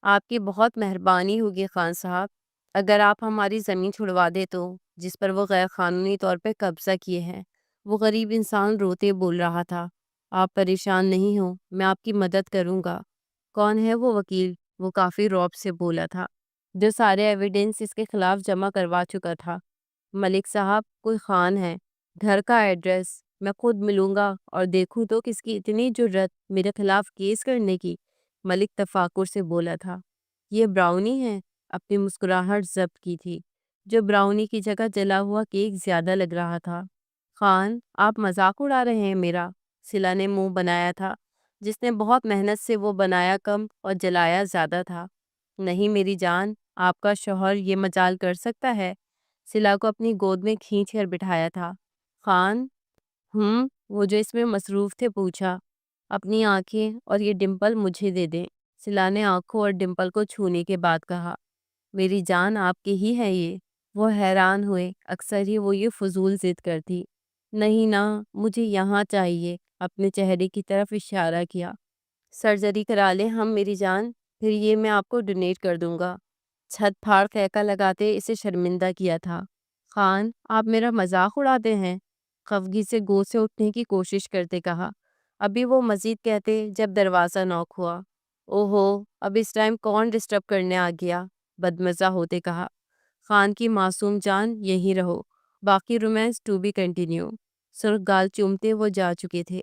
آپ کی بہت مہربانی ہوگی خان صاحب، اگر آپ ہماری زمین چھڑوا دے تو، جس پر وہ غیر قانونی طور پہ قبضہ کیے ہیں۔ وہ غریب انسان روتے بول رہا تھا۔ آپ پریشان نہیں ہو، میں آپ کی مدد کروں گا۔ کون ہے وہ وکیل؟ وہ کافی رعب سے بولا تھا، جو سارے ایویڈنس اس کے خلاف جمع کروا چکا تھا۔ ملک صاحب، کوئی خان ہے، گھر کا ایڈریس، میں خود ملوں گا اور دیکھوں تو کس کی اتنی جرت میرے خلاف کیس کرنے کی۔ ملک تفاکر سے بولا تھا۔ یہ براؤنی ہے؟ اپنی مسکراہٹ ضبط کی تھی، جو براؤنی کی جگہ جلا ہوا کیک زیادہ لگ رہا تھا۔ خان، آپ مذاق اڑا رہے ہیں میرا؟ سلا نے منہ بنایا تھا، جس نے بہت محنت سے وہ بنایا کم اور جلایا زیادہ تھا۔ نہیں میری جان، آپ کا شوہر یہ مجال کر سکتا ہے؟ سلا کو اپنی گود میں کھینچ کر بٹھایا تھا۔ خان، وہ جو اس میں مصروف تھے پوچھا۔ اپنی آنکھیں اور یہ ڈمپل مجھے دے دیں، سلا نے آنکھوں اور ڈمپل کو چھونے کے بعد کہا۔ میری جان آپ کی ہی ہے یہ؟ وہ حیران ہوئے، اکثر ہی وہ یہ فضول ضد کرتی۔ نہیں نا، مجھے یہاں چاہیے، اپنے چہرے کی طرف اشارہ کیا۔ سرجری کرا لیں ہم میری جان، پھر یہ میں آپ کو ڈونیٹ کر دوں گا۔ چھت پھاڑ قہقہ لگاتے اسے شرمندہ کیا تھا۔ خان، آپ میرا مذاق اڑاتے ہیں؟ خفگی سے گود سے اٹھنے کی کوشش کرتے کہا۔ ابھی وہ مزید کہتے جب دروازہ نوک ہوا۔ اوہو، اب اس ٹائم کون ڈسٹرب کرنے آ گیا؟ بدمزہ ہوتے کہا۔ خان کی معصوم جان یہیں رہو، باقی رومانس ٹو بی کنٹینیو۔ سرخ گال چومتے وہ جا چکے تھے،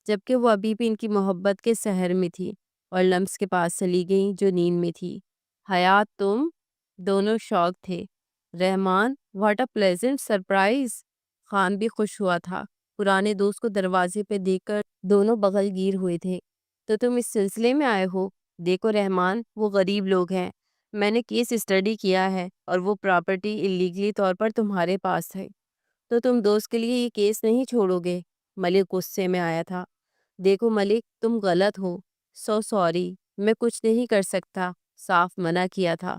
جبکہ وہ ابھی بھی ان کی محبت کے سحر میں تھی اور لمس کے پاس چلی گئیں جو نیند میں تھی۔ حیات تم؟ دونوں شوق تھے۔ Rehman, what a pleasant surprise. Khan بھی خوش ہوا تھا، پرانے دوست کو دروازے پہ دیکھ کر دونوں بغل گیر ہوئے تھے۔ تو تم اس سلسلے میں آئے ہو؟ دیکھو رحمان، وہ غریب لوگ ہیں، میں نے کیس اسٹڈی کیا ہے اور وہ پراپرٹی اللیگلی طور پر تمہارے پاس ہے، تو تم دوست کے لیے یہ کیس نہیں چھوڑو گے؟ ملک غصے میں آیا تھا۔ دیکھو ملک، تم غلط ہو، سوری، میں کچھ نہیں کر سکتا، صاف منع کیا تھا۔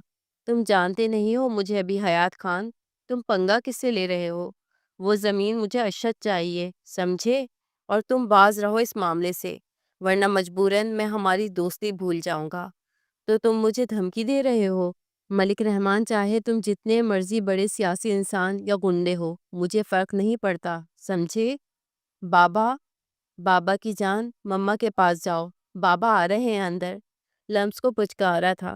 تم جانتے نہیں ہو مجھے ابھی حیات خان، تم پنگا کس سے لے رہے ہو؟ وہ زمین مجھے اشد چاہیے، سمجھے؟ اور تم باز رہو اس معاملے سے، ورنہ مجبوراً میں ہماری دوستی بھول جاؤں گا۔ تو تم مجھے دھمکی دے رہے ہو؟ ملک رحمان، چاہے تم جتنے مرضی بڑے سیاسی انسان یا گنڈے ہو، مجھے فرق نہیں پڑتا، سمجھے؟ بابا، بابا کی جان، مما کے پاس جاؤ، بابا آ رہے ہیں اندر۔ لمس کو پچکارا تھا۔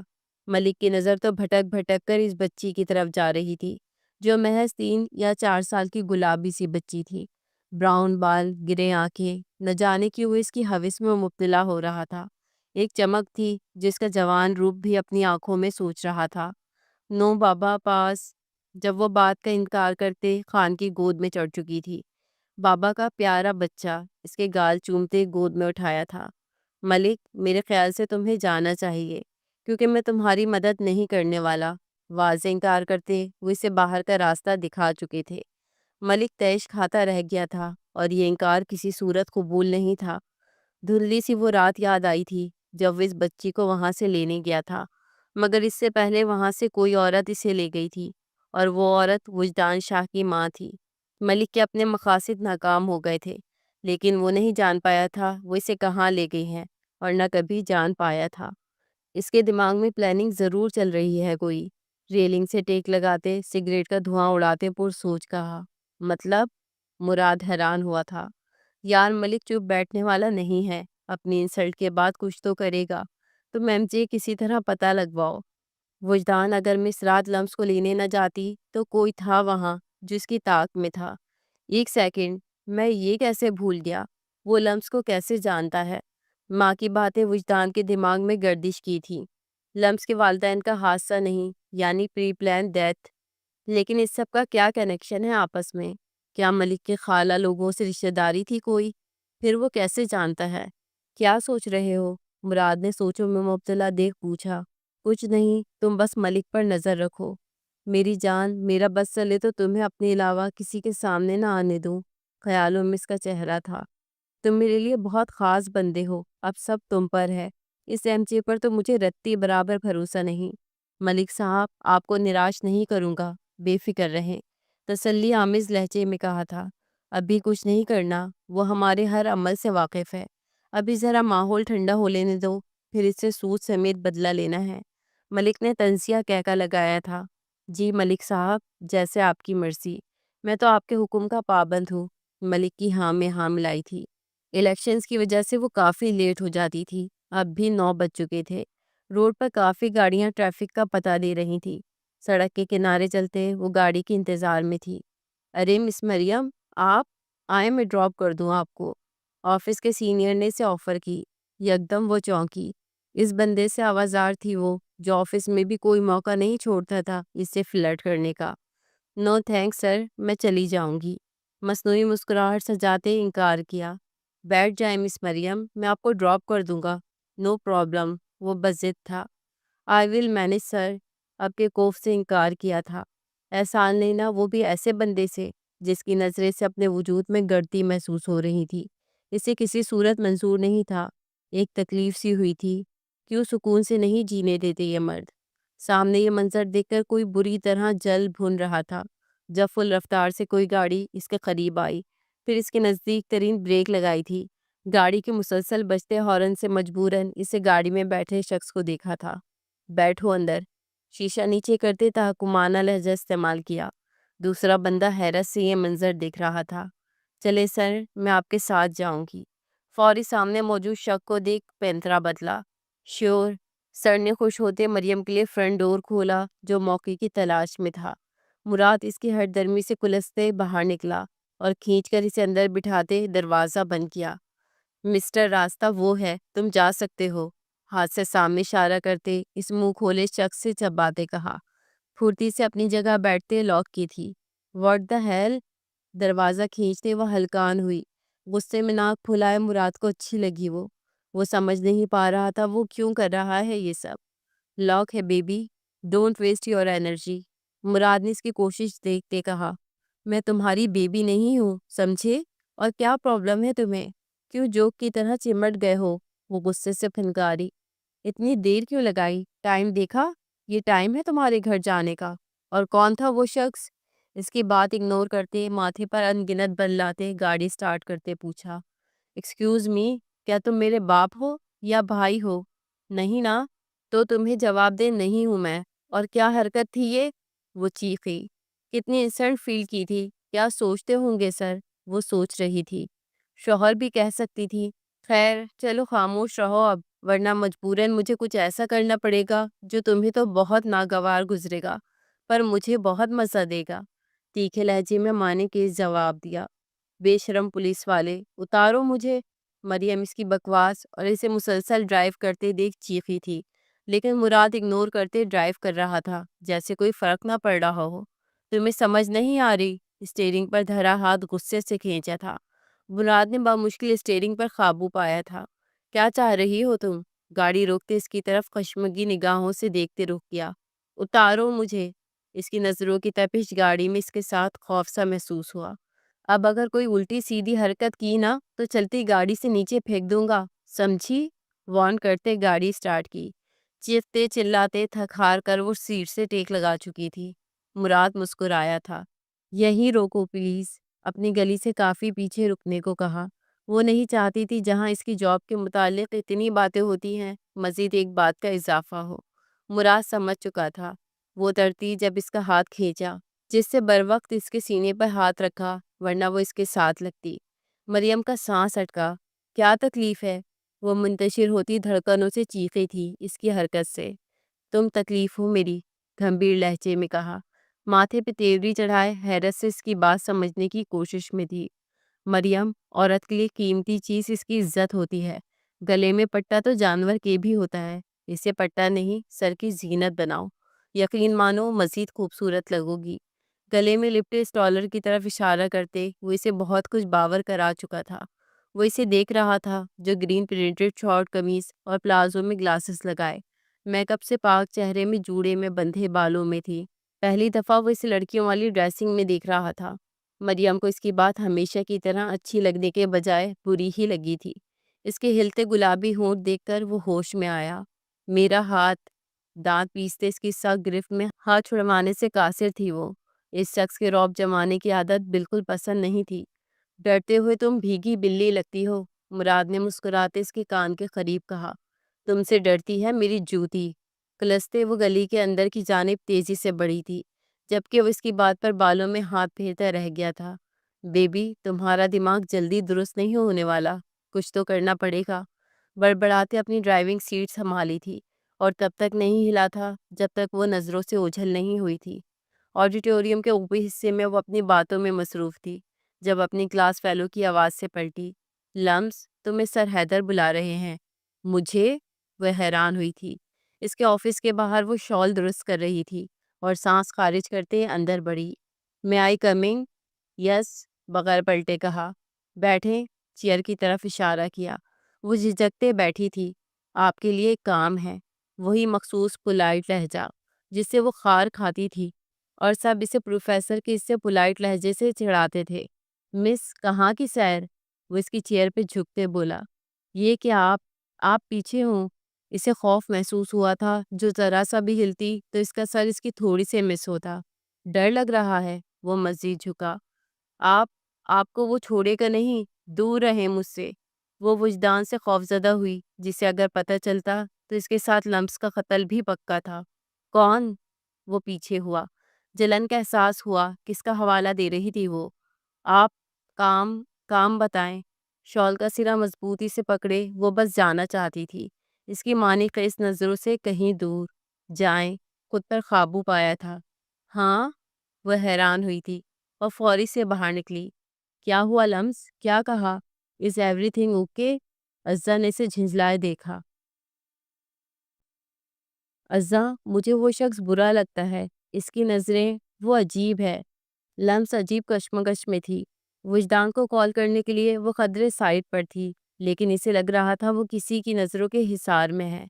ملک کی نظر تو بھٹک بھٹک کر اس بچی کی طرف جا رہی تھی، جو محض 3 یا 4 سال کی گلابی سی بچی تھی، براؤن بال، گرے آنکھیں، نہ جانے کیوں اس کی ہوس میں مبتلا ہو رہا تھا۔ ایک چمک تھی جس کا جوان روپ بھی اپنی آنکھوں میں سوچ رہا تھا۔ نو بابا پاس۔ جب وہ بات کا انکار کرتے خان کی گود میں چڑھ چکی تھی۔ بابا کا پیارا بچہ اس کے گال چومتے گود میں اٹھایا تھا۔ ملک، میرے خیال سے تمہیں جانا چاہیے، کیونکہ میں تمہاری مدد نہیں کرنے والا۔ واضح انکار کرتے وہ اسے باہر کا راستہ دکھا چکے تھے۔ ملک تیش کھاتا رہ گیا تھا اور یہ انکار کسی صورت قبول نہیں تھا۔ دھندلی سی وہ رات یاد آئی تھی جب وہ اس بچی کو وہاں سے لینے گیا تھا، مگر اس سے پہلے وہاں سے کوئی عورت اسے لے گئی تھی، اور وہ عورت وجدان شاہ کی ماں تھی۔ ملک کے اپنے مقاصد ناکام ہو گئے تھے، لیکن وہ نہیں جان پایا تھا وہ اسے کہاں لے گئی ہیں، اور نہ کبھی جان پایا تھا۔ اس کے دماغ میں پلاننگ ضرور چل رہی ہے کوئی۔ ریلنگ سے ٹیک لگاتے سگریٹ کا دھواں اڑاتے پر سوچ کہا۔ مطلب؟ مراد حیران ہوا تھا۔ یار ملک چپ بیٹھنے والا نہیں ہے، اپنی انسلٹ کے بعد کچھ تو کرے گا۔ تم ایم جے کسی طرح پتہ لگواؤ۔ وجدان، اگر مس رات لمس کو لینے نہ جاتی تو کوئی تھا وہاں جس کی طاق میں تھا۔ ایک سیکنڈ، میں یہ کیسے بھول گیا؟ وہ لمس کو کیسے جانتا ہے؟ ماں کی باتیں وجدان کے دماغ میں گردش کی تھی۔ لمس کے والدین کا حادثہ نہیں، یعنی پری پلان ڈیتھ، لیکن اس سب کا کیا کنیکشن ہے آپس میں؟ کیا ملک کے خالہ لوگوں سے رشتہ داری تھی کوئی؟ پھر وہ کیسے جانتا ہے؟ کیا سوچ رہے ہو؟ مراد نے سوچوں میں مبتلا دیکھ پوچھا۔ کچھ نہیں، تم بس ملک پر نظر رکھو۔ میری جان، میرا بس چلے تو تمہیں اپنے علاوہ کسی کے سامنے نہ آنے دوں۔ خیالوں میں اس کا چہرہ تھا۔ تم میرے لیے بہت خاص بندے ہو، اب سب تم پر ہے۔ اس ایم جے پر تو مجھے رتی برابر بھروسہ نہیں۔ ملک صاحب، آپ کو نراش نہیں کروں گا، بے فکر رہیں، تسلی آمیز لہجے میں کہا تھا۔ ابھی کچھ نہیں کرنا، وہ ہمارے ہر عمل سے واقف ہے۔ ابھی ذرا ماحول ٹھنڈا ہو لینے دو، پھر اس سے سود سمیت بدلہ لینا ہے۔ ملک نے تنزیہ کہکا لگایا تھا۔ جی ملک صاحب، جیسے آپ کی مرضی، میں تو آپ کے حکم کا پابند ہوں۔ ملک کی ہاں میں ہاں ملائی تھی۔ الیکشنز کی وجہ سے وہ کافی لیٹ ہو جاتی تھی۔ اب بھی 9 بج چکے تھے۔ روڈ پر کافی گاڑیاں ٹریفک کا پتہ دے رہی تھیں۔ سڑک کے کنارے چلتے وہ گاڑی کے انتظار میں تھی۔ ارے مس مریم، آپ آئیں، میں ڈراپ کر دوں آپ کو، آفس کے سینئر نے اسے آفر کی۔ یکدم وہ چونکی۔ اس بندے سے آوازار تھی وہ، جو آفس میں بھی کوئی موقع نہیں چھوڑتا تھا اس سے فلرٹ کرنے کا۔ نو تھینکس سر، میں چلی جاؤں گی، مصنوعی مسکراہٹ سجاتے انکار کیا۔ بیٹھ جائیں مس مریم، میں آپ کو ڈراپ کر دوں گا۔ نو پرابلم، وہ بس ضد تھا۔ آئی ول مینج سر، اب کے کوف سے انکار کیا تھا۔ احسان لینا وہ بھی ایسے بندے سے جس کی نظریں سے اپنے وجود میں گڑتی محسوس ہو رہی تھی۔ اسے کسی صورت منظور نہیں تھا۔ ایک تکلیف سی ہوئی تھی، کیوں سکون سے نہیں جینے دیتے یہ مرد۔ سامنے یہ منظر دیکھ کر کوئی بری طرح جل بھن رہا تھا۔ جب فل رفتار سے کوئی گاڑی اس کے قریب آئی، پھر اس کے نزدیک ترین بریک لگائی تھی۔ گاڑی کے مسلسل بجتے ہارن سے مجبوراً اسے گاڑی میں بیٹھے شخص کو دیکھا تھا۔ بیٹھو اندر، شیشہ نیچے کرتے تحکمانہ لہجہ استعمال کیا۔ دوسرا بندہ حیرت سے یہ منظر دیکھ رہا تھا۔ چلے سر، میں آپ کے ساتھ جاؤں گی۔ فوری سامنے موجود شخص کو دیکھ پینترا بدلا۔ شیور۔ سر نے خوش ہوتے مریم کے لیے فرنٹ ڈور کھولا جو موقع کی تلاش میں تھا۔ مراد اس کی ہٹ درمی سے کلستے باہر نکلا اور کھینچ کر اسے اندر بٹھاتے دروازہ بند کیا۔ مسٹر راستہ وہ ہے، تم جا سکتے ہو، ہاتھ سے سامنے اشارہ کرتے اس منہ کھولے شخص سے چباتے کہا۔ پھرتی سے اپنی جگہ بیٹھتے لاک کی تھی۔ What the hell? دروازہ کھینچتے وہ ہلکان ہوئی۔ غصے میں ناک پھلائے مراد کو اچھی لگی وہ سمجھ نہیں پا رہا تھا وہ کیوں کر رہا ہے یہ سب۔ لاک ہے baby, don't waste your energy, Murad نے اس کی کوشش دیکھتے کہا۔ میں تمہاری بیبی نہیں ہوں، سمجھے؟ اور کیا پرابلم ہے تمہیں؟ کیوں جوک کی طرح چمٹ گئے ہو؟ وہ غصے سے پھنکاری۔ اتنی دیر کیوں لگائی؟ ٹائم دیکھا؟ یہ ٹائم ہے تمہارے گھر جانے کا؟ اور کون تھا وہ شخص؟ اس کی بات اگنور کرتے ماتھے پر انگنت بل لاتے گاڑی سٹارٹ کرتے پوچھا۔ ایکسکیوز می، کیا تم میرے باپ ہو یا بھائی ہو؟ نہیں نا، تو تمہیں جواب دے نہیں ہوں میں۔ اور کیا حرکت تھی یہ؟ وہ چیخی۔ کتنی انسلٹ فیل کی تھی، کیا سوچتے ہوں گے سر؟ وہ سوچ رہی تھی۔ شوہر بھی کہہ سکتی تھی۔ خیر چلو خاموش رہو اب، ورنہ مجبوراً مجھے کچھ ایسا کرنا پڑے گا جو تمہیں تو بہت ناگوار گزرے گا، پر مجھے بہت مزہ دے گا۔ تیکھے لہجے میں ماں نے کے جواب دیا۔ بے شرم پولیس والے، اتارو مجھے۔ مریم اس کی بکواس اور اسے مسلسل ڈرائیو کرتے دیکھ چیخی تھی، لیکن مراد اگنور کرتے ڈرائیو کر رہا تھا جیسے کوئی فرق نہ پڑ رہا ہو۔ تمہیں سمجھ نہیں آ رہی؟ اسٹیئرنگ پر دھرا ہاتھ غصے سے کھینچا تھا۔ مراد نے بامشکل اسٹیئرنگ پر قابو پایا تھا۔ کیا چاہ رہی ہو تم؟ گاڑی روکتے اس کی طرف خشمگی نگاہوں سے دیکھتے رک گیا۔ اتارو مجھے۔ اس کی نظروں کی تپش گاڑی میں اس کے ساتھ خوف سا محسوس ہوا۔ اب اگر کوئی الٹی سیدھی حرکت کی نا تو چلتی گاڑی سے نیچے پھینک دوں گا، سمجھی؟ وارن کرتے گاڑی سٹارٹ کی۔ چیختے چلاتے تھک ہار کر وہ سیٹ سے ٹیک لگا چکی تھی۔ مراد مسکرایا تھا۔ یہیں روکو پلیز، اپنی گلی سے کافی پیچھے رکنے کو کہا۔ وہ نہیں چاہتی تھی جہاں اس کی جاب کے متعلق اتنی باتیں ہوتی ہیں مزید ایک بات کا اضافہ ہو۔ مراد سمجھ چکا تھا۔ وہ ترتی جب اس کا ہاتھ کھینچا، جس سے بروقت اس کے سینے پر ہاتھ رکھا ورنہ وہ اس کے ساتھ لگتی۔ مریم کا سانس اٹکا۔ کیا تکلیف ہے؟ وہ منتشر ہوتی دھڑکنوں سے چیخی تھی اس کی حرکت سے۔ تم تکلیف ہو میری، گھمبیر لہجے میں کہا۔ ماتھے پہ تیوری چڑھائے حیرت سے اس کی بات سمجھنے کی کوشش میں تھی۔ مریم، عورت کے لیے قیمتی چیز اس کی عزت ہوتی ہے۔ گلے میں پٹا تو جانور کے بھی ہوتا ہے، اسے پٹا نہیں سر کی زینت بناؤ۔ یقین مانو مزید خوبصورت لگو گی۔ گلے میں لپٹے اس ڈالر کی طرف اشارہ کرتے وہ اسے بہت کچھ باور کرا چکا تھا۔ وہ اسے دیکھ رہا تھا جو گرین پرنٹڈ شارٹ قمیص اور پلازو میں گلاسز لگائے، میک اپ سے پاک چہرے میں جوڑے میں بندھے بالوں میں تھی۔ پہلی دفعہ وہ اسے لڑکیوں والی ڈریسنگ میں دیکھ رہا تھا۔ مریم کو اس کی بات ہمیشہ کی طرح اچھی لگنے کے بجائے بری ہی لگی تھی۔ اس کے ہلتے گلابی ہونٹ دیکھ کر وہ ہوش میں آیا۔ میرا ہاتھ، دانت پیستے اس کی سخت گرفت میں ہاتھ چھڑوانے سے قاصر تھی وہ۔ اس شخص کے رعب جمانے کی عادت بالکل پسند نہیں تھی۔ ڈرتے ہوئے تم بھیگی بلی لگتی ہو، مراد نے مسکراتے اس کے کان کے قریب کہا۔ تم سے ڈرتی ہے میری جوتی۔ کلستے وہ گلی کے اندر کی جانب تیزی سے بڑھی تھی، جبکہ وہ اس کی بات پر بالوں میں ہاتھ پھیرتا رہ گیا تھا۔ بیبی، تمہارا دماغ جلدی درست نہیں ہونے والا، کچھ تو کرنا پڑے گا۔ بڑبڑاتے اپنی ڈرائیونگ سیٹ سنبھالی تھی اور تب تک نہیں ہلا تھا جب تک وہ نظروں سے اوجھل نہیں ہوئی تھی۔ آڈیٹوریم کے اوپری حصے میں وہ اپنی باتوں میں مصروف تھی جب اپنی کلاس فیلو کی آواز سے پلٹی۔ لمس، تمہیں سر حیدر بلا رہے ہیں۔ مجھے؟ وہ حیران ہوئی تھی۔ اس کے آفس کے باہر وہ شال درست کر رہی تھی اور سانس خارج کرتے اندر بڑھی۔ میں آئی کمنگ؟ یس، بغیر پلٹے کہا۔ بیٹھیں، چیئر کی طرف اشارہ کیا۔ وہ جھجکتے بیٹھی تھی۔ آپ کے لیے ایک کام ہے۔ وہی مخصوص پولائٹ لہجہ جس سے وہ خار کھاتی تھی، اور سب اسے پروفیسر کے اس سے پولائٹ لہجے سے چڑھاتے تھے۔ مس، کہاں کی سیر؟ وہ اس کی چیئر پہ جھکتے بولا۔ یہ کہ آپ پیچھے ہوں۔ اسے خوف محسوس ہوا تھا، جو ذرا سا بھی ہلتی تو اس کا سر اس کی تھوڑی سے مس ہوتا۔ ڈر لگ رہا ہے؟ وہ مزید جھکا۔ آپ آپ کو وہ چھوڑے گا نہیں، دور رہیں مجھ سے۔ وہ وجدان سے خوفزدہ ہوئی، جسے اگر پتہ چلتا تو اس کے ساتھ لمس کا قتل بھی پکا تھا۔ کون؟ وہ پیچھے ہوا۔ جلن کا احساس ہوا کس کا حوالہ دے رہی تھی وہ۔ آپ کام بتائیں۔ شال کا سرا مضبوطی سے پکڑے وہ بس جانا چاہتی تھی، اس کی مانی خیز نظروں سے کہیں دور۔ جائیں، خود پر قابو پایا تھا۔ ہاں؟ وہ حیران ہوئی تھی اور فوری سے باہر نکلی۔ کیا ہوا لمس؟ کیا کہا؟ Is every thing okay? عزا نے اسے جھنجھلائے دیکھا۔ عزا، مجھے وہ شخص برا لگتا ہے، اس کی نظریں، وہ عجیب ہے۔ لمس عجیب کشمکش میں تھی۔ وجدان کو کال کرنے کے لیے وہ قدرے سائٹ پر تھی، لیکن اسے لگ رہا تھا وہ کسی کی نظروں کے حصار میں ہے۔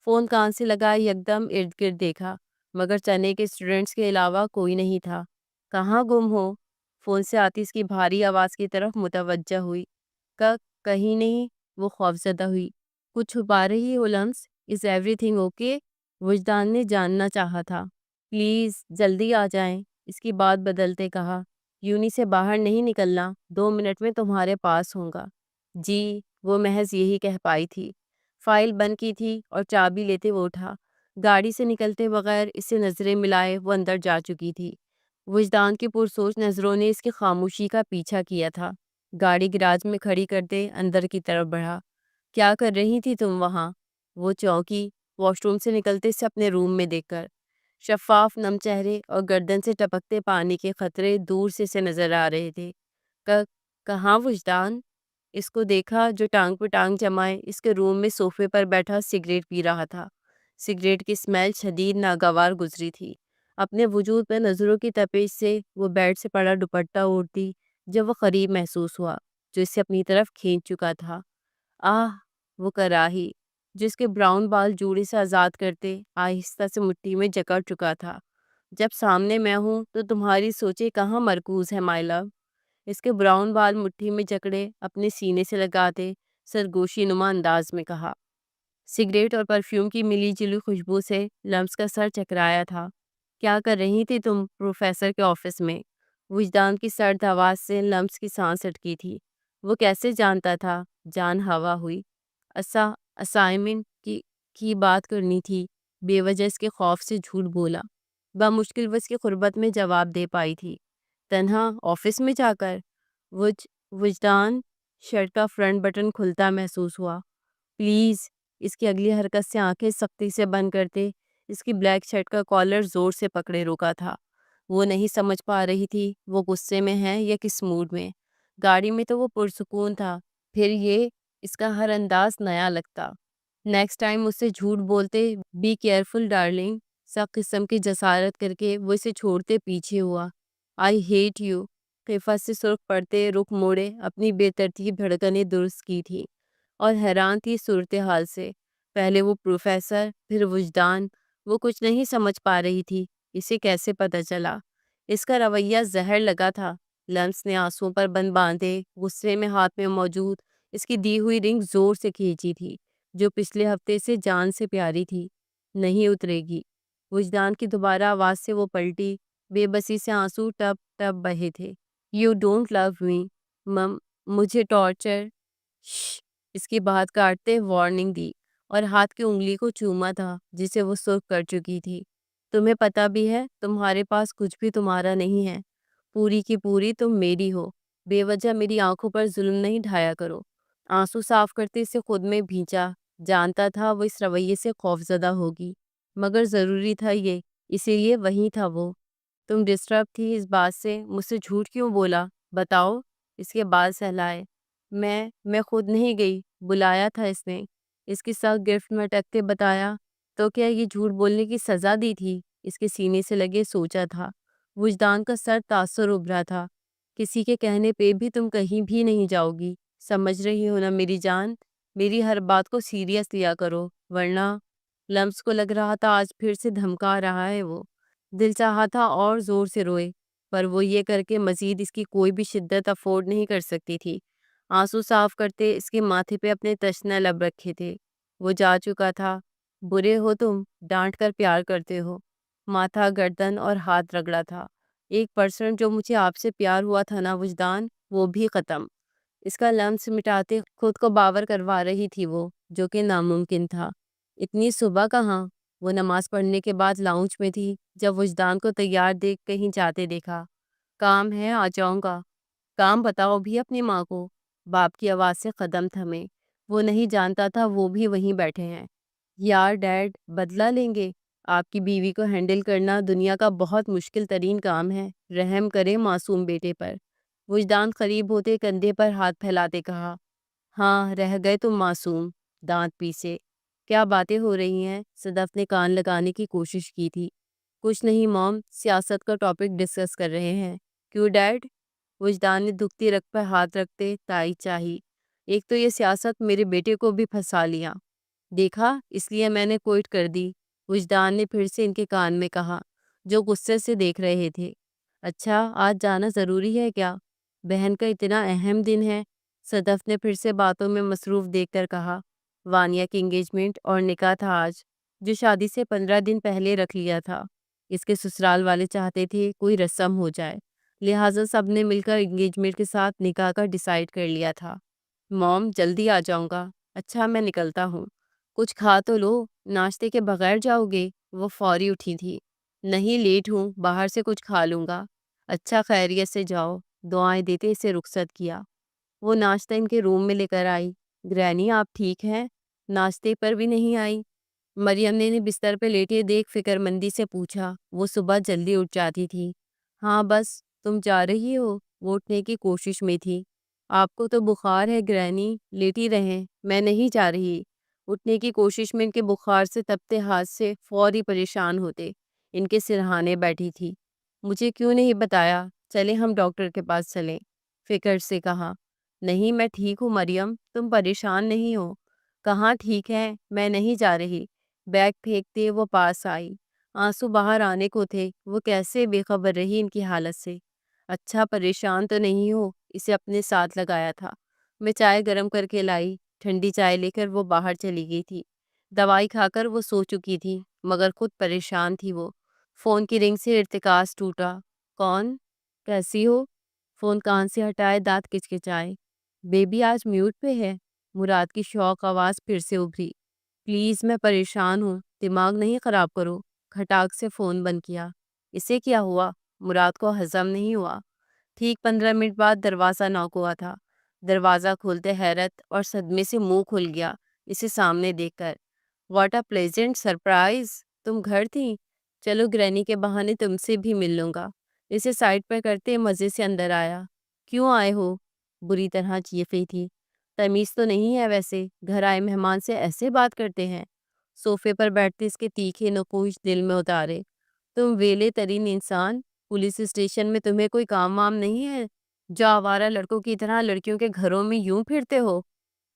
فون کان سے لگائے یکدم ارد گرد دیکھا، مگر چنے کے اسٹوڈنٹس کے علاوہ کوئی نہیں تھا۔ کہاں گم ہو؟ فون سے آتی اس کی بھاری آواز کی طرف متوجہ ہوئی۔ کہیں نہیں، وہ خوفزدہ ہوئی۔ کچھ چھپا رہی ہو لمس؟ Is every thing okay? وجدان نے جاننا چاہا تھا۔ پلیز جلدی آ جائیں، اس کی بات بدلتے کہا۔ یونی سے باہر نہیں نکلنا، 2 منٹ میں تمہارے پاس ہوں گا۔ جی، وہ محض یہی کہہ پائی تھی۔ فائل بند کی تھی اور چابی لیتے وہ اٹھا۔ گاڑی سے نکلتے بغیر اس سے نظریں ملائے وہ اندر جا چکی تھی۔ وجدان کی پرسوچ نظروں نے اس کی خاموشی کا پیچھا کیا تھا۔ گاڑی گراج میں کھڑی کرتے اندر کی طرف بڑھا۔ کیا کر رہی تھی تم وہاں؟ وہ چونکی، واش روم سے نکلتے سے اپنے روم میں دیکھ کر۔ شفاف نم چہرے اور گردن سے ٹپکتے پانی کے قطرے دور سے نظر آ رہے تھے۔ کہاں وجدان؟ اس کو دیکھا جو ٹانگ پہ ٹانگ جمائے اس کے روم میں صوفے پر بیٹھا سگریٹ پی رہا تھا۔ سگریٹ کی اسمیل شدید ناگوار گزری تھی۔ اپنے وجود پہ نظروں کی تپش سے وہ بیڈ سے پڑا دوپٹہ اوڑھتی جب وہ قریب محسوس ہوا جو اسے اپنی طرف کھینچ چکا تھا۔ وہ کراہی جس کے براؤن بال جوڑے سے آزاد کرتے آہستہ سے مٹھی میں جکڑ چکا تھا۔ جب سامنے میں ہوں تو تمہاری سوچیں کہاں مرکوز ہے مائی لو؟ اس کے براؤن بال مٹھی میں جکڑے اپنے سینے سے لگاتے سرگوشی نما انداز میں کہا۔ سگریٹ اور پرفیوم کی ملی جلی خوشبو سے لمس کا سر چکرایا تھا۔ کیا کر رہی تھی تم پروفیسر کے آفس میں؟ وجدان کی سرد آواز سے لمس کی سانس اٹکی تھی۔ وہ کیسے جانتا تھا؟ جان ہوا ہوئی۔ اسائنمنٹ کی بات کرنی تھی۔ بے وجہ اس کے خوف سے جھوٹ بولا۔ بمشکل وہ اس کی قربت میں جواب دے پائی تھی۔ تنہا آفس میں جا کر؟ وجدان شرٹ کا فرنٹ بٹن کھلتا محسوس ہوا۔ پلیز، اس کی اگلی حرکت سے آنکھیں سختی سے بند کرتے اس کی بلیک شرٹ کا کالر زور سے پکڑے روکا تھا۔ وہ نہیں سمجھ پا رہی تھی وہ غصے میں ہے یا کس موڈ میں۔ گاڑی میں تو وہ پرسکون تھا، پھر یہ اس کا ہر انداز نیا لگتا۔ نیکسٹ ٹائم اس سے جھوٹ بولتے بی کیئرفل ڈارلنگ، سخت قسم کی جسارت کر کے وہ اسے چھوڑتے پیچھے ہوا۔ آئی ہیٹ یو، خفت سے سرخ پڑتے رخ موڑے اپنی بے ترتیب دھڑکنیں درست کی تھی اور حیران تھی صورتحال سے۔ پہلے وہ پروفیسر، پھر وجدان، وہ کچھ نہیں سمجھ پا رہی تھی اسے کیسے پتہ چلا۔ اس کا رویہ زہر لگا تھا۔ لمس نے آنسوؤں پر بند باندھے غصے میں ہاتھ میں موجود اس کی دی ہوئی رنگ زور سے کھینچی تھی جو پچھلے ہفتے سے جان سے پیاری تھی۔ نہیں اترے گی۔ وجدان کی دوبارہ آواز سے وہ پلٹی، بے بسی سے آنسو ٹپ ٹپ بہے تھے۔ یو ڈونٹ لو می مجھے ٹارچر۔ اس کی بات کاٹتے وارننگ دی اور ہاتھ کی انگلی کو چوما تھا جسے وہ سرخ کر چکی تھی۔ تمہیں پتہ بھی ہے تمہارے پاس کچھ بھی تمہارا نہیں ہے، پوری کی پوری تم میری ہو۔ بے وجہ میری آنکھوں پر ظلم نہیں ڈھایا کرو۔ آنسو صاف کرتے اسے خود میں بھینچا۔ جانتا تھا وہ اس رویے سے خوفزدہ ہوگی، مگر ضروری تھا یہ، اسی لیے وہیں تھا وہ۔ تم ڈسٹرب تھی اس بات سے، مجھ سے جھوٹ کیوں بولا؟ بتاؤ۔ اس کے بال سہلائے۔ میں خود نہیں گئی، بلایا تھا اس نے۔ اس کی سخت گرفت میں اٹکتے بتایا۔ تو کیا یہ جھوٹ بولنے کی سزا دی تھی؟ اس کے سینے سے لگے سوچا تھا۔ وجدان کا سر تاثر ابھرا تھا۔ کسی کے کہنے پہ بھی تم کہیں بھی نہیں جاؤ گی، سمجھ رہی ہو نا میری جان، میری ہر بات کو سیریس لیا کرو ورنہ۔ لمس کو لگ رہا تھا آج پھر سے دھمکا رہا ہے وہ۔ دل چاہا تھا اور زور سے روئے، پر وہ یہ کر کے مزید اس کی کوئی بھی شدت افورڈ نہیں کر سکتی تھی۔ آنسو صاف کرتے اس کے ماتھے پہ اپنے تشنہ لب رکھے تھے۔ وہ جا چکا تھا۔ برے ہو تم، ڈانٹ کر پیار کرتے ہو۔ ماتھا، گردن اور ہاتھ رگڑا تھا۔ 1% جو مجھے آپ سے پیار ہوا تھا نا وجدان، وہ بھی ختم۔ اس کا لمس مٹاتے خود کو باور کروا رہی تھی وہ، جو کہ ناممکن تھا۔ اتنی صبح کہاں؟ وہ نماز پڑھنے کے بعد لاؤنج میں تھی جب وجدان کو تیار دیکھ کہیں جاتے دیکھا۔ کام ہے، آ جاؤں گا۔ کام بتاؤ بھی اپنی ماں کو۔ باپ کی آواز سے قدم تھمے۔ وہ نہیں جانتا تھا وہ بھی وہیں بیٹھے ہیں۔ یار ڈیڈ، بدلہ لیں گے؟ آپ کی بیوی کو ہینڈل کرنا دنیا کا بہت مشکل ترین کام ہے، رحم کرے معصوم بیٹے پر۔ وجدان قریب ہوتے کندھے پر ہاتھ پھیلاتے کہا، ہاں رہ گئے تم معصوم، دانت پیسے۔ کیا باتیں ہو رہی ہیں؟ صدف نے کان لگانے کی کوشش کی تھی۔ کچھ نہیں موم، سیاست کا ٹاپک ڈسکس کر رہے ہیں۔ کیوں ڈیڈ؟ وجدان نے دکھتی رگ پر ہاتھ رکھتے تائید چاہی۔ ایک تو یہ سیاست میرے بیٹے کو بھی پھنسا لیا، دیکھا، اس لیے میں نے کوئٹ کر دی۔ وجدان نے پھر سے ان کے کان میں کہا، جو غصے سے دیکھ رہے تھے۔ اچھا، آج جانا ضروری ہے کیا؟ بہن کا اتنا اہم دن ہے؟ صدف نے پھر سے باتوں میں مصروف دیکھ کر کہا، وانیہ کی انگیجمنٹ اور نکاح تھا آج، جو شادی سے 15 دن پہلے رکھ لیا تھا۔ اس کے سسرال والے چاہتے تھے کوئی رسم ہو جائے، لہٰذا سب نے مل کر انگیجمنٹ کے ساتھ نکاح کا ڈیسائیڈ کر لیا تھا۔ موم، جلدی آ جاؤں گا۔ اچھا میں نکلتا ہوں۔ کچھ کھا تو لو، ناشتے کے بغیر جاؤ گے؟ وہ فوری اٹھی تھی۔ نہیں، لیٹ ہوں، باہر سے کچھ کھا لوں گا۔ اچھا خیریت سے جاؤ، دعائیں دیتے اسے رخصت کیا۔ وہ ناشتہ ان کے روم میں لے کر آئی۔ گرینی آپ ٹھیک ہیں؟ ناشتے پر بھی نہیں آئی؟ مریم نے بستر پہ لیٹے دیکھ فکر مندی سے پوچھا۔ وہ صبح جلدی اٹھ جاتی تھی۔ ہاں بس، تم جا رہی ہو؟ وہ اٹھنے کی کوشش میں تھی۔ آپ کو تو بخار ہے گرینی، لیٹی رہیں، میں نہیں جا رہی۔ اٹھنے کی کوشش میں ان کے بخار سے تپتے ہاتھ سے فوری پریشان ہوتے ان کے سرہانے بیٹھی تھی۔ مجھے کیوں نہیں بتایا؟ چلیں ہم ڈاکٹر کے پاس چلیں، فکر سے کہا۔ نہیں میں ٹھیک ہوں مریم، تم پریشان نہیں ہو۔ کہاں ٹھیک ہے، میں نہیں جا رہی۔ بیگ پھینکتے وہ پاس آئی۔ آنسو باہر آنے کو تھے، وہ کیسے بے خبر رہی ان کی حالت سے۔ اچھا پریشان تو نہیں ہو؟ اسے اپنے ساتھ لگایا تھا۔ میں چائے گرم کر کے لائی۔ ٹھنڈی چائے لے کر وہ باہر چلی گئی تھی۔ دوائی کھا کر وہ سو چکی تھی، مگر خود پریشان تھی وہ۔ فون کی رنگ سے ارتکاز ٹوٹا۔ کون؟ کیسی ہو؟ فون کان سے ہٹائے دانت کچکچائے۔ بیبی آج میوٹ پہ ہے؟ مراد کی شوق آواز پھر سے ابھری۔ پلیز میں پریشان ہوں، دماغ نہیں خراب کرو۔ کھٹاک سے فون بند کیا۔ اسے کیا ہوا؟ مراد کو ہضم نہیں ہوا۔ ٹھیک 15 منٹ بعد دروازہ ناک ہوا تھا۔ دروازہ کھولتے حیرت اور صدمے سے منہ کھل گیا اسے سامنے دیکھ کر۔ What a pleasant surprise! تم گھر تھی؟ چلو گرینی کے بہانے تم سے بھی مل لوں گا۔ اسے سائڈ پر کرتے مزے سے اندر آیا۔ کیوں آئے ہو؟ بری طرح چیخی تھی۔ تمیز تو نہیں ہے ویسے، گھر آئے مہمان سے ایسے بات کرتے ہیں؟ صوفے پر بیٹھتے اس کے تیکھے نقوش دل میں اتارے۔ تم ویلے ترین انسان، پولیس اسٹیشن میں تمہیں کوئی کام وام نہیں ہے جو آوارہ لڑکوں کی طرح لڑکیوں کے گھروں میں یوں پھرتے ہو؟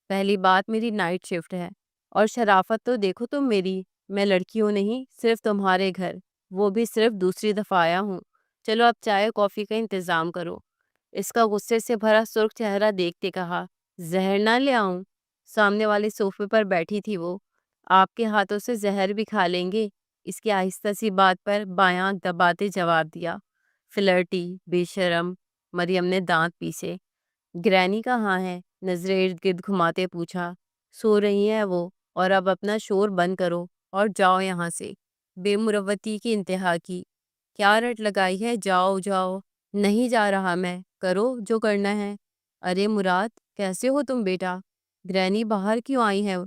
پہلی بات میری نائٹ شفٹ ہے، اور شرافت تو دیکھو تم میری، میں لڑکیوں نہیں، صرف تمہارے گھر، وہ بھی صرف دوسری دفعہ آیا ہوں۔ چلو اب چائے کافی کا انتظام کرو۔ اس کا غصے سے بھرا سرخ چہرہ دیکھتے کہا، زہر نہ لے آؤں؟ سامنے والے صوفے پر بیٹھی تھی وہ۔ آپ کے ہاتھوں سے زہر بھی کھا لیں گے؟ اس کی آہستہ سی بات پر بایاں دباتے جواب دیا۔ فلرٹی، بے شرم! مریم نے دانت پیسے۔ گرینی کہاں ہے؟ نظریں ارد گرد گھماتے پوچھا۔ سو رہی ہیں وہ، اور اب اپنا شور بند کرو اور جاؤ یہاں سے۔ بے مروتی کی انتہا کی۔ کیا رٹ لگائی ہے؟ جاؤ جاؤ۔ نہیں جا رہا میں، کرو جو کرنا ہے۔ ارے مراد، کیسے ہو تم بیٹا؟ گرینی باہر کیوں آئی ہیں؟